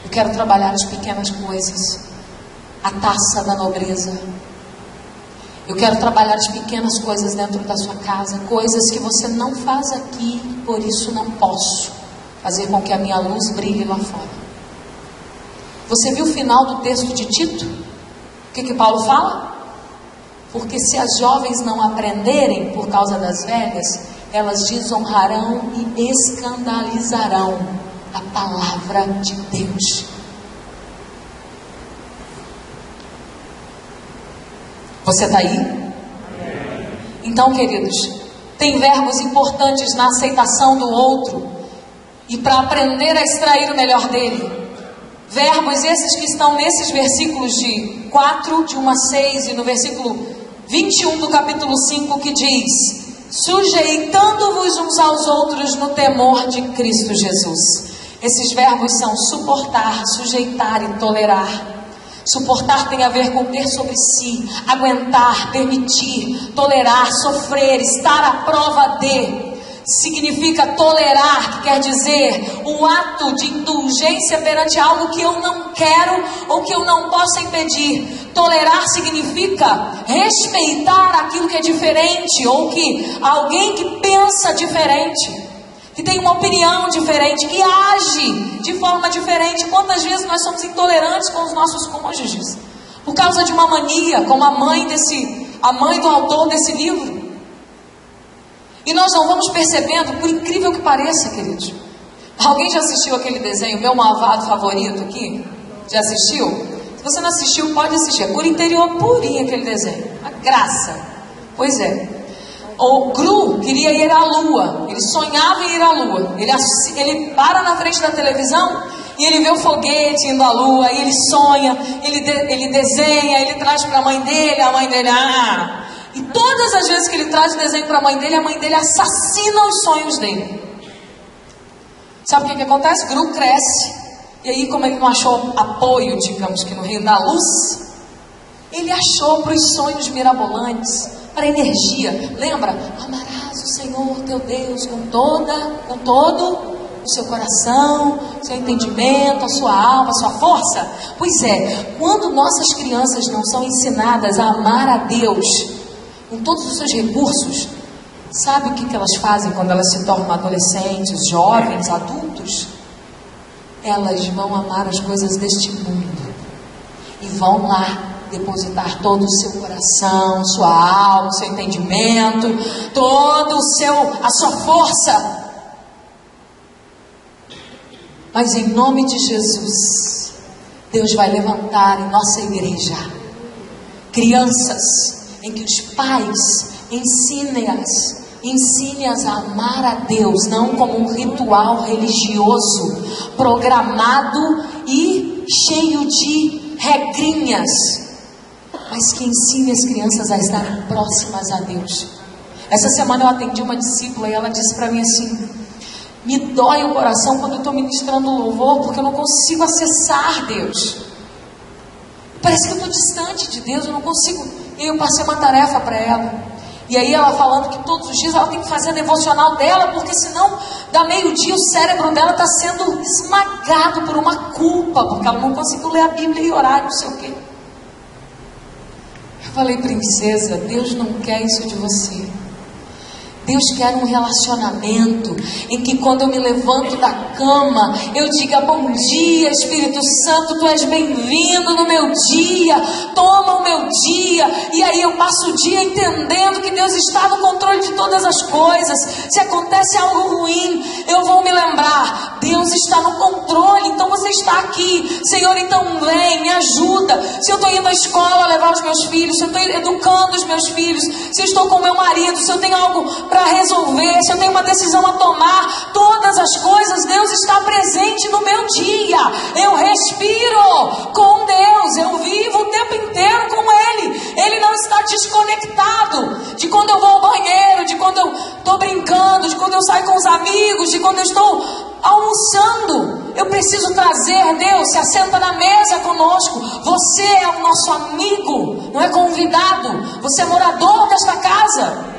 Eu quero trabalhar as pequenas coisas, a taça da nobreza. Eu quero trabalhar as pequenas coisas dentro da sua casa, coisas que você não faz aqui, por isso não posso fazer com que a minha luz brilhe lá fora. Você viu o final do texto de Tito? O que Paulo fala? Porque se as jovens não aprenderem por causa das velhas, elas desonrarão e escandalizarão a palavra de Deus. Você está aí? Então, queridos, tem verbos importantes na aceitação do outro e para aprender a extrair o melhor dele. Verbos esses que estão nesses versículos de 4, de 1 a 6 e no versículo 21 do capítulo 5, que diz: sujeitando-vos uns aos outros no temor de Cristo Jesus. Esses verbos são suportar, sujeitar e tolerar. Suportar tem a ver com ter sobre si, aguentar, permitir, tolerar, sofrer, estar à prova de. Significa tolerar, que quer dizer um ato de indulgência perante algo que eu não quero ou que eu não posso impedir. Tolerar significa respeitar aquilo que é diferente, ou que alguém que pensa diferente, que tem uma opinião diferente, que age de forma diferente. Quantas vezes nós somos intolerantes com os nossos cônjuges por causa de uma mania, como a mãe do autor desse livro. E nós não vamos percebendo, por incrível que pareça, queridos. Alguém já assistiu aquele desenho, Meu Malvado Favorito aqui? Já assistiu? Se você não assistiu, pode assistir. É por interior purinho aquele desenho. A graça. Pois é. O Gru queria ir à lua. Ele sonhava em ir à lua. Ele para na frente da televisão e ele vê o foguete indo à lua. E ele sonha, ele desenha, ele traz para a mãe dele E todas as vezes que ele traz o desenho para a mãe dele assassina os sonhos dele. Sabe o que acontece? Gru cresce. E aí, como ele não achou apoio, digamos que no reino da luz, ele achou para os sonhos mirabolantes, para a energia. Lembra? Amarás o Senhor teu Deus com todo o seu coração, o seu entendimento, a sua alma, a sua força. Pois é, quando nossas crianças não são ensinadas a amar a Deus com todos os seus recursos, sabe o que elas fazem quando elas se tornam adolescentes, jovens, adultos? Elas vão amar as coisas deste mundo e vão lá depositar todo o seu coração, sua alma, seu entendimento, a sua força. Mas em nome de Jesus, Deus vai levantar em nossa igreja crianças em que os pais ensinem-as a amar a Deus, não como um ritual religioso, programado e cheio de regrinhas, mas que ensine as crianças a estarem próximas a Deus. Essa semana eu atendi uma discípula e ela disse para mim assim: me dói o coração quando eu estou ministrando louvor, porque eu não consigo acessar Deus. Parece que eu estou distante de Deus, eu não consigo. E eu passei uma tarefa para ela. E aí ela falando que todos os dias ela tem que fazer a devocional dela, porque senão, da meio-dia, o cérebro dela está sendo esmagado por uma culpa, porque ela não conseguiu ler a Bíblia e orar, não sei o quê. Eu falei: princesa, Deus não quer isso de você. Deus quer um relacionamento em que quando eu me levanto da cama, eu diga: bom dia, Espírito Santo, tu és bem-vindo no meu dia, toma o meu dia. E aí eu passo o dia entendendo que Deus está no controle de todas as coisas. Se acontece algo ruim, eu vou me lembrar: Deus está no controle, então você está aqui. Senhor, então vem, me ajuda. Se eu estou indo à escola levar os meus filhos, se eu estou educando os meus filhos, se eu estou com o meu marido, se eu tenho algo para resolver, se eu tenho uma decisão a tomar, todas as coisas, Deus está presente no meu dia. Eu respiro com Deus, eu vivo o tempo inteiro com Ele. Ele não está desconectado de quando eu vou ao banheiro, de quando eu estou brincando, de quando eu saio com os amigos, de quando eu estou almoçando. Eu preciso trazer Deus, se assenta na mesa conosco. Você é o nosso amigo, não é convidado. Você é morador desta casa.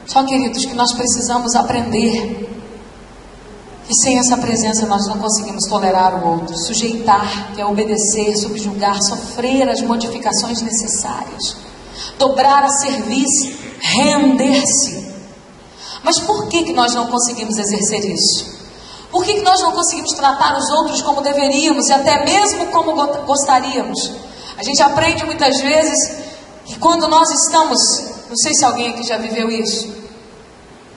Só, queridos, que nós precisamos aprender que sem essa presença nós não conseguimos tolerar o outro. Sujeitar, que é obedecer, subjugar, sofrer as modificações necessárias, dobrar a serviço, render-se. Mas por que nós não conseguimos exercer isso? Por que nós não conseguimos tratar os outros como deveríamos e até mesmo como gostaríamos? A gente aprende muitas vezes que quando nós estamos... Não sei se alguém aqui já viveu isso.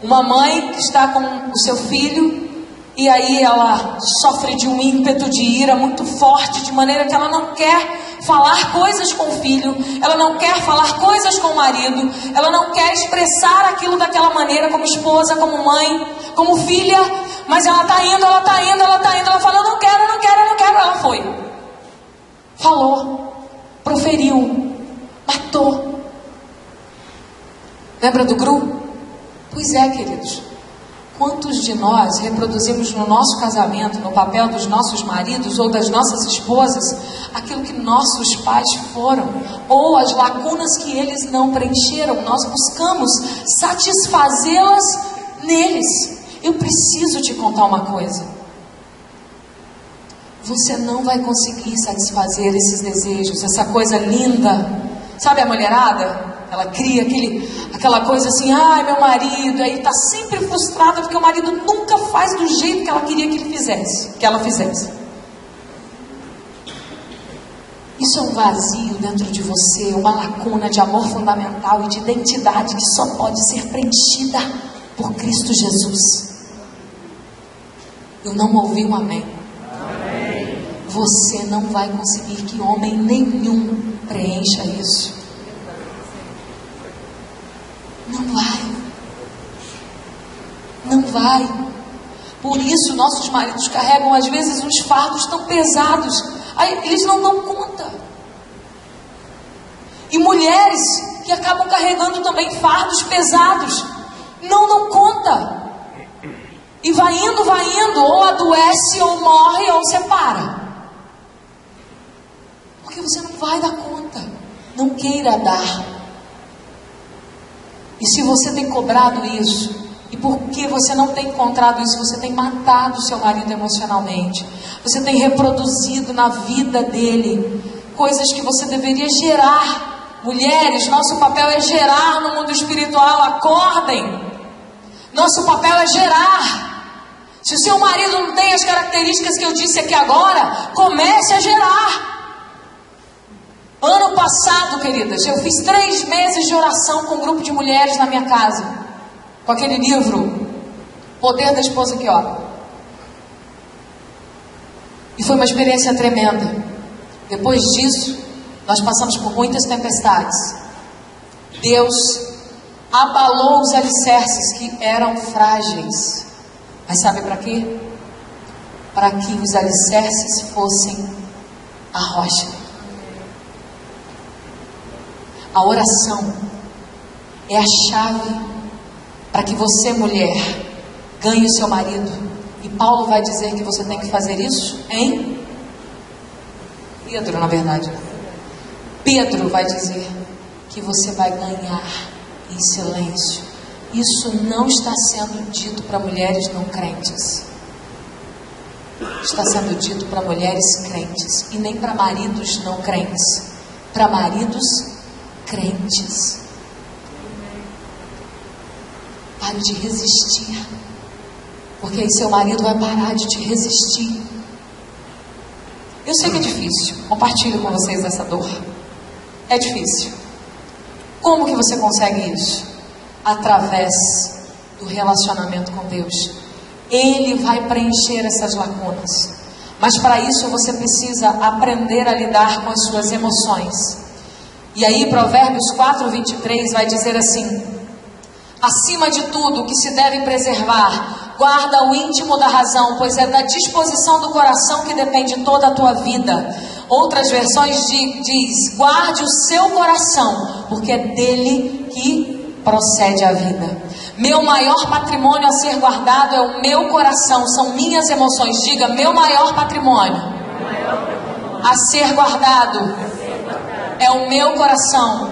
Uma mãe que está com o seu filho e aí ela sofre de um ímpeto de ira muito forte, de maneira que ela não quer falar coisas com o filho, ela não quer falar coisas com o marido, ela não quer expressar aquilo daquela maneira como esposa, como mãe, como filha, mas ela está indo, ela fala: eu não quero, ela foi. Falou, proferiu, matou. Lembra do Gru? Pois é, queridos. Quantos de nós reproduzimos no nosso casamento, no papel dos nossos maridos ou das nossas esposas, aquilo que nossos pais foram, ou as lacunas que eles não preencheram? Nós buscamos satisfazê-las neles. Eu preciso te contar uma coisa. Você não vai conseguir satisfazer esses desejos, essa coisa linda. Sabe a mulherada? Ela cria aquela coisa assim, ai, meu marido, aí está sempre frustrada porque o marido nunca faz do jeito que ela queria que ela fizesse. Isso é um vazio dentro de você, uma lacuna de amor fundamental e de identidade que só pode ser preenchida por Cristo Jesus. Eu não ouvi um amém. Amém. Você não vai conseguir que homem nenhum preencha isso. Não vai. Não vai. Por isso nossos maridos carregam às vezes uns fardos tão pesados. Aí eles não dão conta. E mulheres que acabam carregando também fardos pesados, não dão conta. E vai indo, ou adoece, ou morre, ou separa. Porque você não vai dar conta. Não queira dar. E se você tem cobrado isso, e porque você não tem encontrado isso, você tem matado seu marido emocionalmente, você tem reproduzido na vida dele coisas que você deveria gerar. Mulheres, nosso papel é gerar no mundo espiritual. Acordem. Nosso papel é gerar. Se o seu marido não tem as características que eu disse aqui agora, comece a gerar. Ano passado, queridas, eu fiz 3 meses de oração com um grupo de mulheres na minha casa, com aquele livro, Poder da Esposa que Ora. E foi uma experiência tremenda. Depois disso, nós passamos por muitas tempestades. Deus abalou os alicerces que eram frágeis. Mas sabe para quê? Para que os alicerces fossem a rocha. A oração é a chave para que você, mulher, ganhe o seu marido. E Paulo vai dizer que você tem que fazer isso em Pedro, na verdade. Pedro vai dizer que você vai ganhar em silêncio. Isso não está sendo dito para mulheres não crentes. Está sendo dito para mulheres crentes. E nem para maridos não crentes. Para maridos crentes. Pare de resistir, porque aí seu marido vai parar de te resistir. Eu sei que é difícil, compartilho com vocês essa dor. É difícil. Como que você consegue isso? Através do relacionamento com Deus. Ele vai preencher essas lacunas. Mas para isso você precisa aprender a lidar com as suas emoções. E aí Provérbios 4:23 vai dizer assim: acima de tudo o que se deve preservar, guarda o íntimo da razão, pois é da disposição do coração que depende toda a tua vida. Outras versões diz, guarde o seu coração, porque é dele que procede a vida. Meu maior patrimônio a ser guardado é o meu coração, são minhas emoções. Diga, meu maior patrimônio a ser guardado é o meu coração,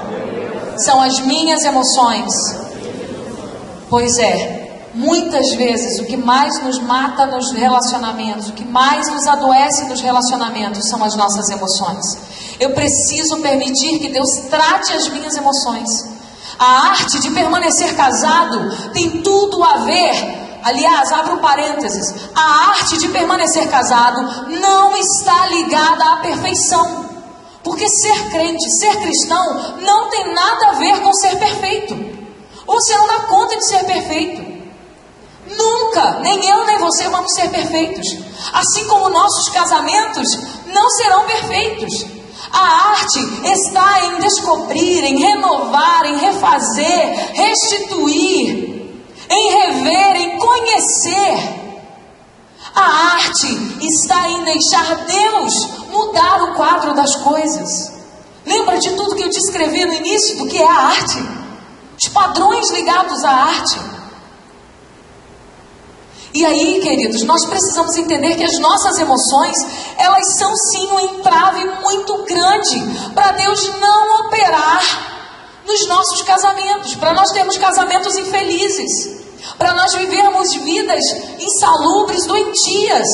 são as minhas emoções. Pois é, muitas vezes o que mais nos mata nos relacionamentos, o que mais nos adoece nos relacionamentos são as nossas emoções. Eu preciso permitir que Deus trate as minhas emoções. A arte de permanecer casado tem tudo a ver. Aliás, abro um parênteses, a arte de permanecer casado não está ligada à perfeição. Porque ser crente, ser cristão, não tem nada a ver com ser perfeito. Você não dá conta de ser perfeito. Nunca, nem eu nem você vamos ser perfeitos. Assim como nossos casamentos não serão perfeitos. A arte está em descobrir, em renovar, em refazer, restituir, em rever, em conhecer. A arte está em deixar Deus mudar o quadro das coisas. Lembra de tudo que eu descrevi no início do que é a arte? os padrões ligados à arte. E aí, queridos, nós precisamos entender que as nossas emoções, elas são sim um entrave muito grande para Deus não operar nos nossos casamentos, para nós termos casamentos infelizes, para nós vivermos vidas insalubres, doentias.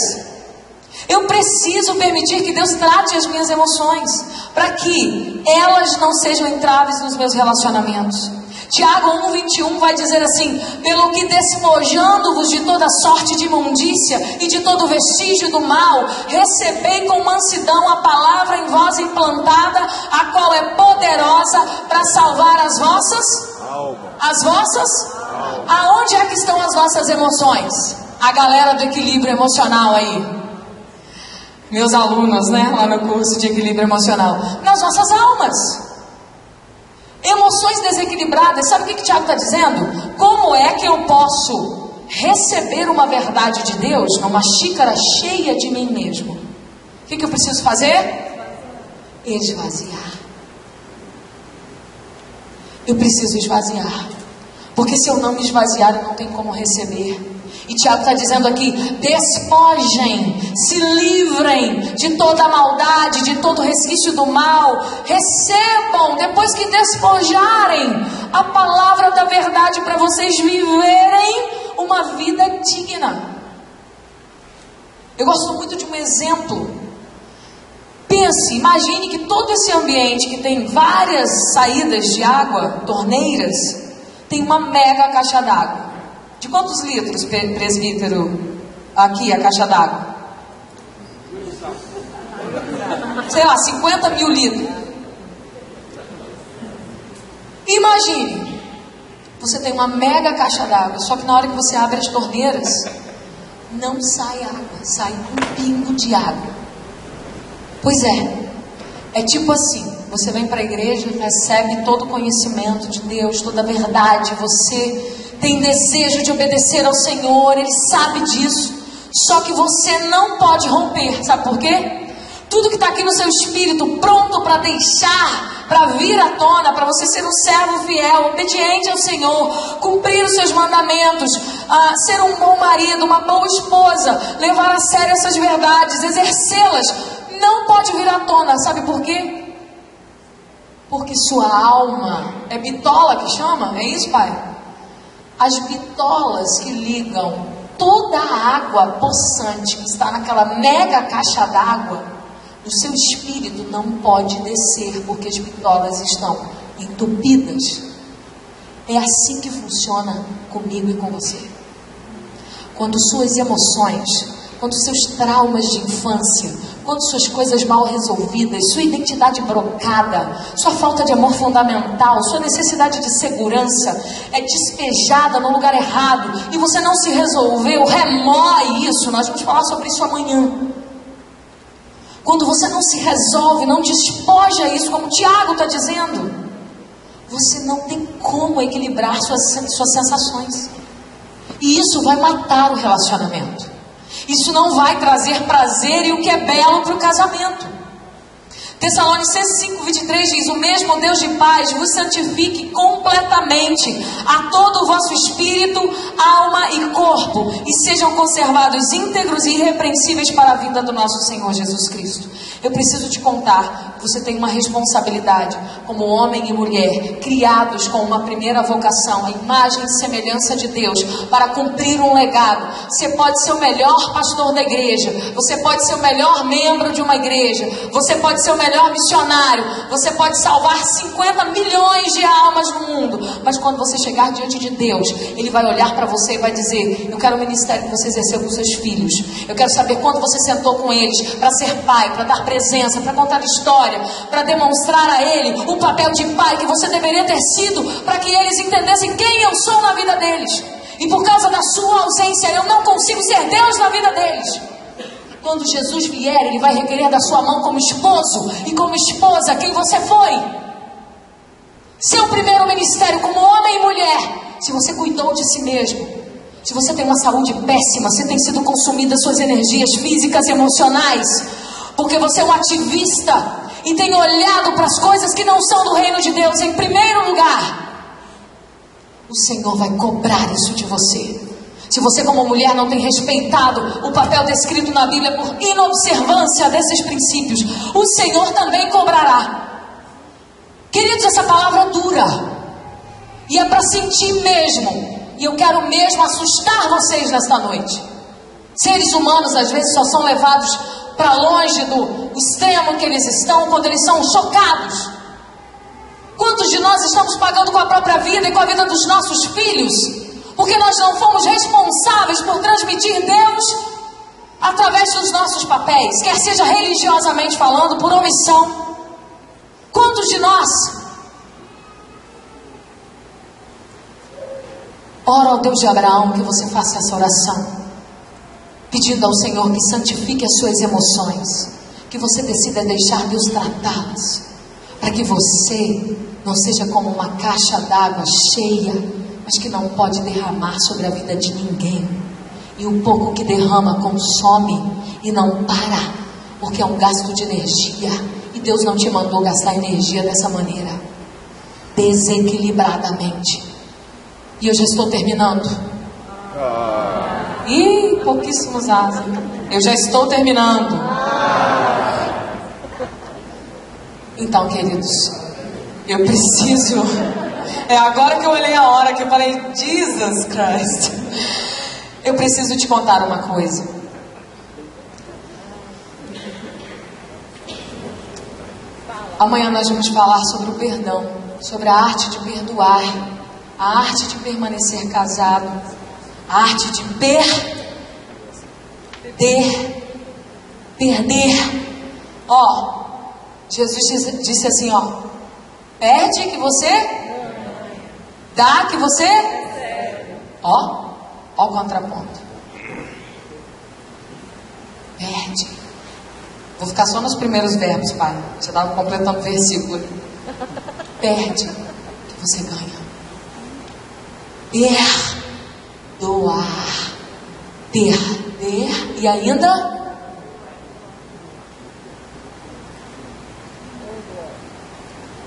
Eu preciso permitir que Deus trate as minhas emoções, para que elas não sejam entraves nos meus relacionamentos. Tiago 1,21 vai dizer assim: pelo que despojando-vos de toda sorte de imundícia e de todo vestígio do mal, recebei com mansidão a palavra em vós implantada, a qual é poderosa para salvar as vossas almas. Aonde é que estão as nossas emoções? A galera do equilíbrio emocional aí, meus alunos, né, lá no curso de equilíbrio emocional, nas nossas almas. Emoções desequilibradas. Sabe o que Tiago está dizendo? Como é que eu posso receber uma verdade de Deus numa xícara cheia de mim mesmo? O que eu preciso fazer? Esvaziar. Eu preciso esvaziar, porque se eu não me esvaziar, eu não tenho como receber. E Tiago está dizendo aqui: despojem, se livrem de toda a maldade, de todo resquício do mal. Recebam, depois que despojarem, a palavra da verdade para vocês viverem uma vida digna. Eu gosto muito de um exemplo. Pense, imagine que todo esse ambiente que tem várias saídas de água, torneiras, tem uma mega caixa d'água. De quantos litros, presbítero, aqui a caixa d'água? Sei lá, 50 mil litros. Imagine, você tem uma mega caixa d'água, só que na hora que você abre as torneiras, não sai água, sai um pingo de água. Pois é tipo assim, você vem para a igreja, recebe todo o conhecimento de Deus, toda a verdade, você tem desejo de obedecer ao Senhor, Ele sabe disso, só que você não pode romper, sabe por quê? Tudo que está aqui no seu espírito, pronto para deixar, para vir à tona, para você ser um servo fiel, obediente ao Senhor, cumprir os seus mandamentos, ser um bom marido, uma boa esposa, levar a sério essas verdades, exercê-las, não pode vir à tona, sabe por quê? Porque sua alma, é bitola que chama? É isso, pai? As bitolas que ligam toda a água poçante que está naquela mega caixa d'água, o seu espírito não pode descer, porque as bitolas estão entupidas. É assim que funciona comigo e com você. Quando suas emoções, quando seus traumas de infância, quando suas coisas mal resolvidas, sua identidade brocada, sua falta de amor fundamental, sua necessidade de segurança é despejada no lugar errado e você não se resolveu, remoe isso. Nós vamos falar sobre isso amanhã. Quando você não se resolve, não despoja isso, como o Tiago está dizendo, você não tem como equilibrar suas sensações. E isso vai matar o relacionamento. Isso não vai trazer prazer e o que é belo para o casamento. Tessalonicenses 5,23 diz: o mesmo Deus de paz vos santifique completamente, a todo o vosso espírito, alma e corpo, e sejam conservados íntegros e irrepreensíveis para a vinda do nosso Senhor Jesus Cristo. Eu preciso te contar, você tem uma responsabilidade como homem e mulher, criados com uma primeira vocação, a imagem e semelhança de Deus, para cumprir um legado. Você pode ser o melhor pastor da igreja, você pode ser o melhor membro de uma igreja, você pode ser o melhor missionário, você pode salvar 50 milhões de almas no mundo, mas quando você chegar diante de Deus, Ele vai olhar para você e vai dizer: eu quero o ministério que você exerceu com seus filhos, eu quero saber quando você sentou com eles para ser pai, para dar presença, para contar história, para demonstrar a Ele o papel de pai que você deveria ter sido, para que eles entendessem quem eu sou na vida deles, e por causa da sua ausência eu não consigo ser Deus na vida deles. Quando Jesus vier, Ele vai requerer da sua mão como esposo e como esposa quem você foi. Seu primeiro ministério como homem e mulher, se você cuidou de si mesmo, se você tem uma saúde péssima, se tem sido consumida suas energias físicas e emocionais, porque você é um ativista e tem olhado para as coisas que não são do reino de Deus em primeiro lugar, o Senhor vai cobrar isso de você. Se você como mulher não tem respeitado o papel descrito na Bíblia por inobservância desses princípios, o Senhor também cobrará. Queridos, essa palavra dura, e é para sentir mesmo, e eu quero mesmo assustar vocês nesta noite. Seres humanos às vezes só são levados para longe do extremo que eles estão quando eles são chocados. Quantos de nós estamos pagando com a própria vida e com a vida dos nossos filhos, porque nós não fomos responsáveis por transmitir Deus através dos nossos papéis, quer seja religiosamente falando, por omissão? Quantos de nós? Ora ao Deus de Abraão que você faça essa oração, pedindo ao Senhor que santifique as suas emoções, que você decida deixar Deus tratá-las, para que você não seja como uma caixa d'água cheia, mas que não pode derramar sobre a vida de ninguém. E o pouco que derrama consome e não para, porque é um gasto de energia. E Deus não te mandou gastar energia dessa maneira, desequilibradamente. E eu já estou terminando. Ih, pouquíssimos asas. Eu já estou terminando. Então, queridos, eu preciso... É agora que eu olhei a hora que eu falei, Jesus Christ. Eu preciso te contar uma coisa. Amanhã nós vamos falar sobre o perdão, sobre a arte de perdoar, a arte de permanecer casado, a arte de perder. Ó, Jesus disse assim, ó, perde que você... dá que você... Ó o contraponto. Perde. Vou ficar só nos primeiros verbos, pai. Já estava completando o versículo. Perde que você ganha. Perdoar. Perder e ainda...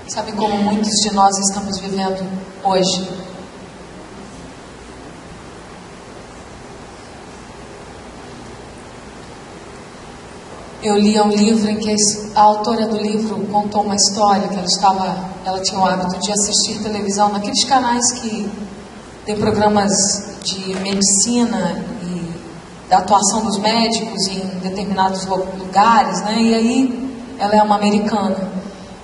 Sabe como muitos de nós estamos vivendo hoje? Eu li um livro em que a autora do livro contou uma história que ela tinha o hábito de assistir televisão naqueles canais que tem programas de medicina e da atuação dos médicos em determinados lugares, né? E aí ela é uma americana.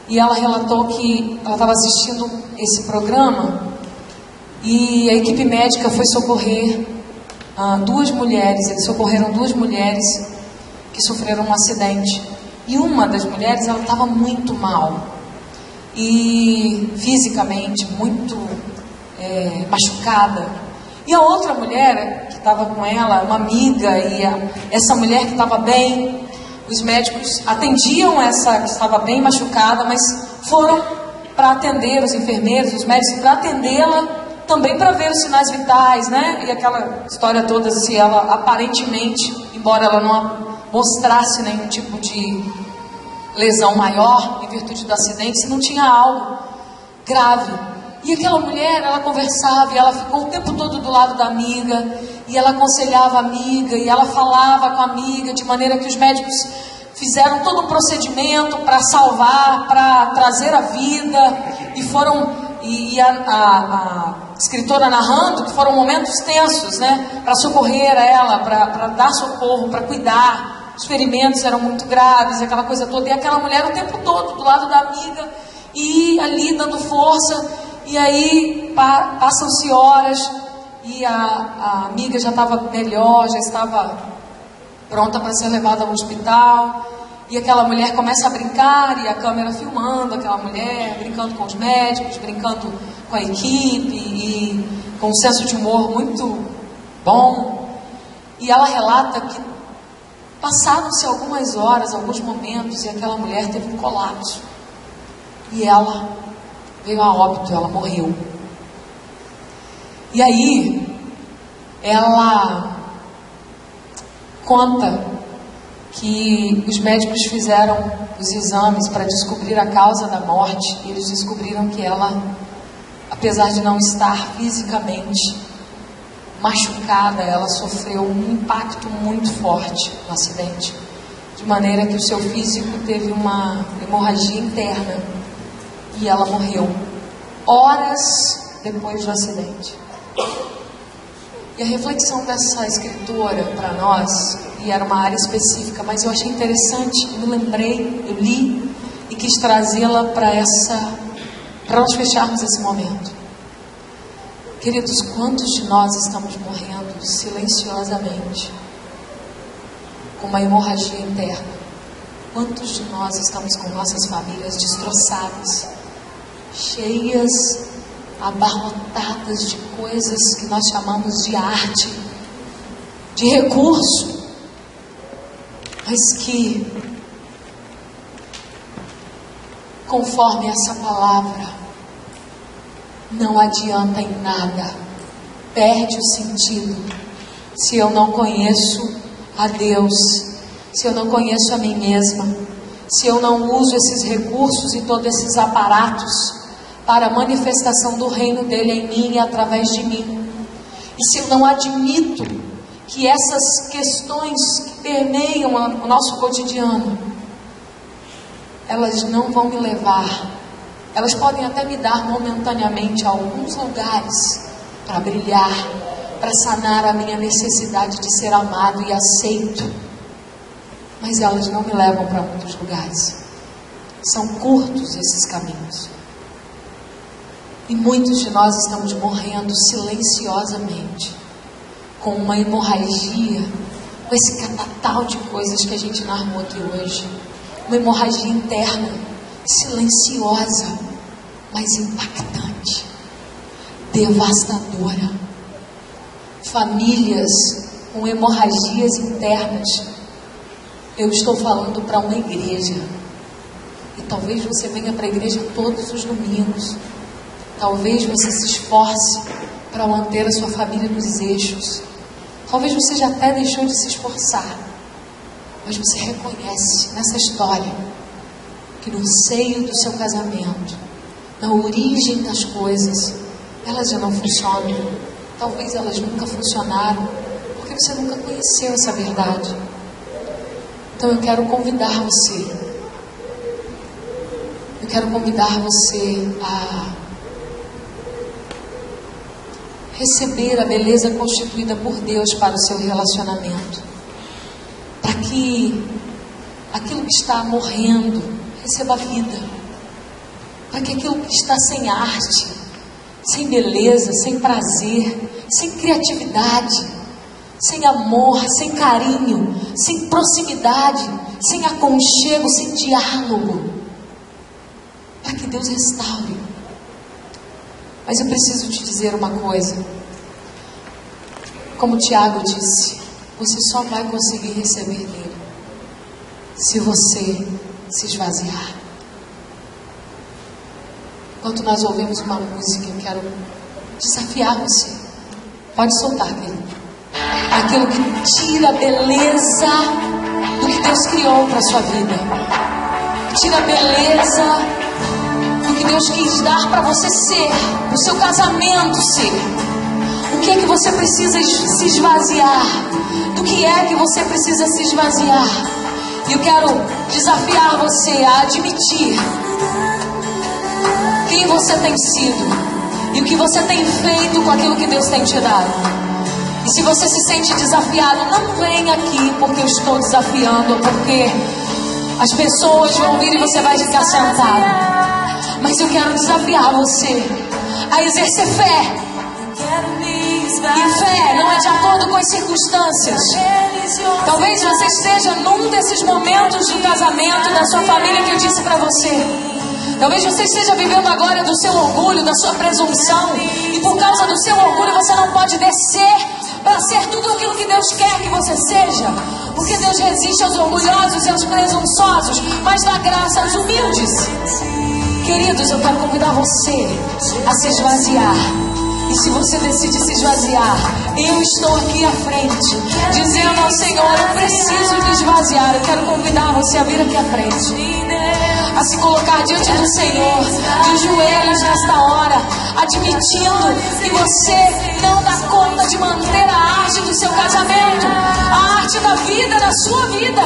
E ela relatou que ela estava assistindo esse programa e a equipe médica foi socorrer duas mulheres. Eles socorreram duas mulheres que sofreram um acidente. E uma das mulheres, ela estava muito mal. E fisicamente, muito machucada. E a outra mulher que estava com ela, uma amiga, e essa mulher que estava bem... Os médicos atendiam essa que estava bem machucada, mas foram para atender, os enfermeiros, os médicos, para atendê-la, também para ver os sinais vitais, né? E aquela história toda, se ela aparentemente, embora ela não mostrasse nenhum tipo de lesão maior, em virtude do acidente, se não tinha algo grave. E aquela mulher, ela conversava, e ela ficou o tempo todo do lado da amiga, e ela aconselhava a amiga, e ela falava com a amiga, de maneira que os médicos fizeram todo um procedimento para salvar, para trazer a vida, e foram, e a escritora narrando que foram momentos tensos, né, para socorrer ela, para dar socorro, para cuidar, os ferimentos eram muito graves, aquela coisa toda, e aquela mulher o tempo todo do lado da amiga, e ali dando força. E aí passam-se horas e a amiga já estava melhor, já estava pronta para ser levada ao hospital. E aquela mulher começa a brincar e a câmera filmando aquela mulher, brincando com os médicos, brincando com a equipe e com um senso de humor muito bom. E ela relata que passaram-se algumas horas, alguns momentos, e aquela mulher teve um colapso. E ela veio a óbito, ela morreu. E aí, ela conta que os médicos fizeram os exames para descobrir a causa da morte, e eles descobriram que ela apesar de não estar fisicamente machucada, ela sofreu um impacto muito forte no acidente, de maneira que o seu físico teve uma hemorragia interna e ela morreu horas depois do acidente. E a reflexão dessa escritora para nós, e era uma área específica, mas eu achei interessante, eu me lembrei, eu li e quis trazê-la para nós fecharmos esse momento. Queridos, quantos de nós estamos morrendo silenciosamente, com uma hemorragia interna? Quantos de nós estamos com nossas famílias destroçadas, cheias, abarrotadas de coisas que nós chamamos de arte, de recurso, mas que, conforme essa palavra, não adianta em nada, perde o sentido, se eu não conheço a Deus, se eu não conheço a mim mesma, se eu não uso esses recursos e todos esses aparatos para a manifestação do reino dele em mim e através de mim, e se eu não admito que essas questões que permeiam o nosso cotidiano, elas não vão me levar. Elas podem até me dar momentaneamente alguns lugares para brilhar, para sanar a minha necessidade de ser amado e aceito. Mas elas não me levam para muitos lugares. São curtos esses caminhos. E muitos de nós estamos morrendo silenciosamente, com uma hemorragia, com esse catatal de coisas que a gente narrou aqui hoje. Uma hemorragia interna, silenciosa, mas impactante, devastadora. Famílias com hemorragias internas. Eu estou falando para uma igreja, e talvez você venha para a igreja todos os domingos, talvez você se esforce para manter a sua família nos eixos, talvez você já até deixou de se esforçar, mas você reconhece nessa história que no seio do seu casamento, na origem das coisas, elas já não funcionam. Talvez elas nunca funcionaram, porque você nunca conheceu essa verdade. Então eu quero convidar você. Eu quero convidar você a receber a beleza constituída por Deus para o seu relacionamento. Para que aquilo que está morrendo receba vida, para que aquilo que está sem arte, sem beleza, sem prazer, sem criatividade, sem amor, sem carinho, sem proximidade, sem aconchego, sem diálogo, para que Deus restaure. Mas eu preciso te dizer uma coisa, como Tiago disse, você só vai conseguir receber dele se você se esvaziar. Enquanto nós ouvimos uma música, eu quero desafiar você. Pode soltar, querido. Aquilo que tira a beleza do que Deus criou para a sua vida. Tira a beleza do que Deus quis dar para você ser, o seu casamento ser. O que é que você precisa se esvaziar? Do que é que você precisa se esvaziar? E eu quero desafiar você a admitir quem você tem sido e o que você tem feito com aquilo que Deus tem te dado. E se você se sente desafiado, não venha aqui porque eu estou desafiando, ou porque as pessoas vão vir e você vai ficar sentado. Mas eu quero desafiar você a exercer fé. E fé não é de acordo com as circunstâncias. Talvez você esteja num desses momentos do casamento da sua família que eu disse para você. Talvez você esteja vivendo agora do seu orgulho, da sua presunção, e por causa do seu orgulho você não pode descer para ser tudo aquilo que Deus quer que você seja, porque Deus resiste aos orgulhosos e aos presunçosos, mas dá graça aos humildes. Queridos, eu quero convidar você a se esvaziar. E se você decide se esvaziar, eu estou aqui à frente, dizendo ao Senhor, eu preciso me esvaziar. Eu quero convidar você a vir aqui à frente, a se colocar diante do Senhor, de joelhos nesta hora, a admitindo que você não dá conta de manter a arte do seu casamento, a arte da vida, da sua vida.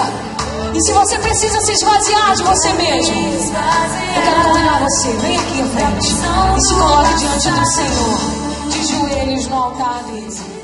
E se você precisa se esvaziar de você mesmo, eu quero convidar você, vem aqui à frente e se coloque diante do Senhor, de joelhos no altar dele.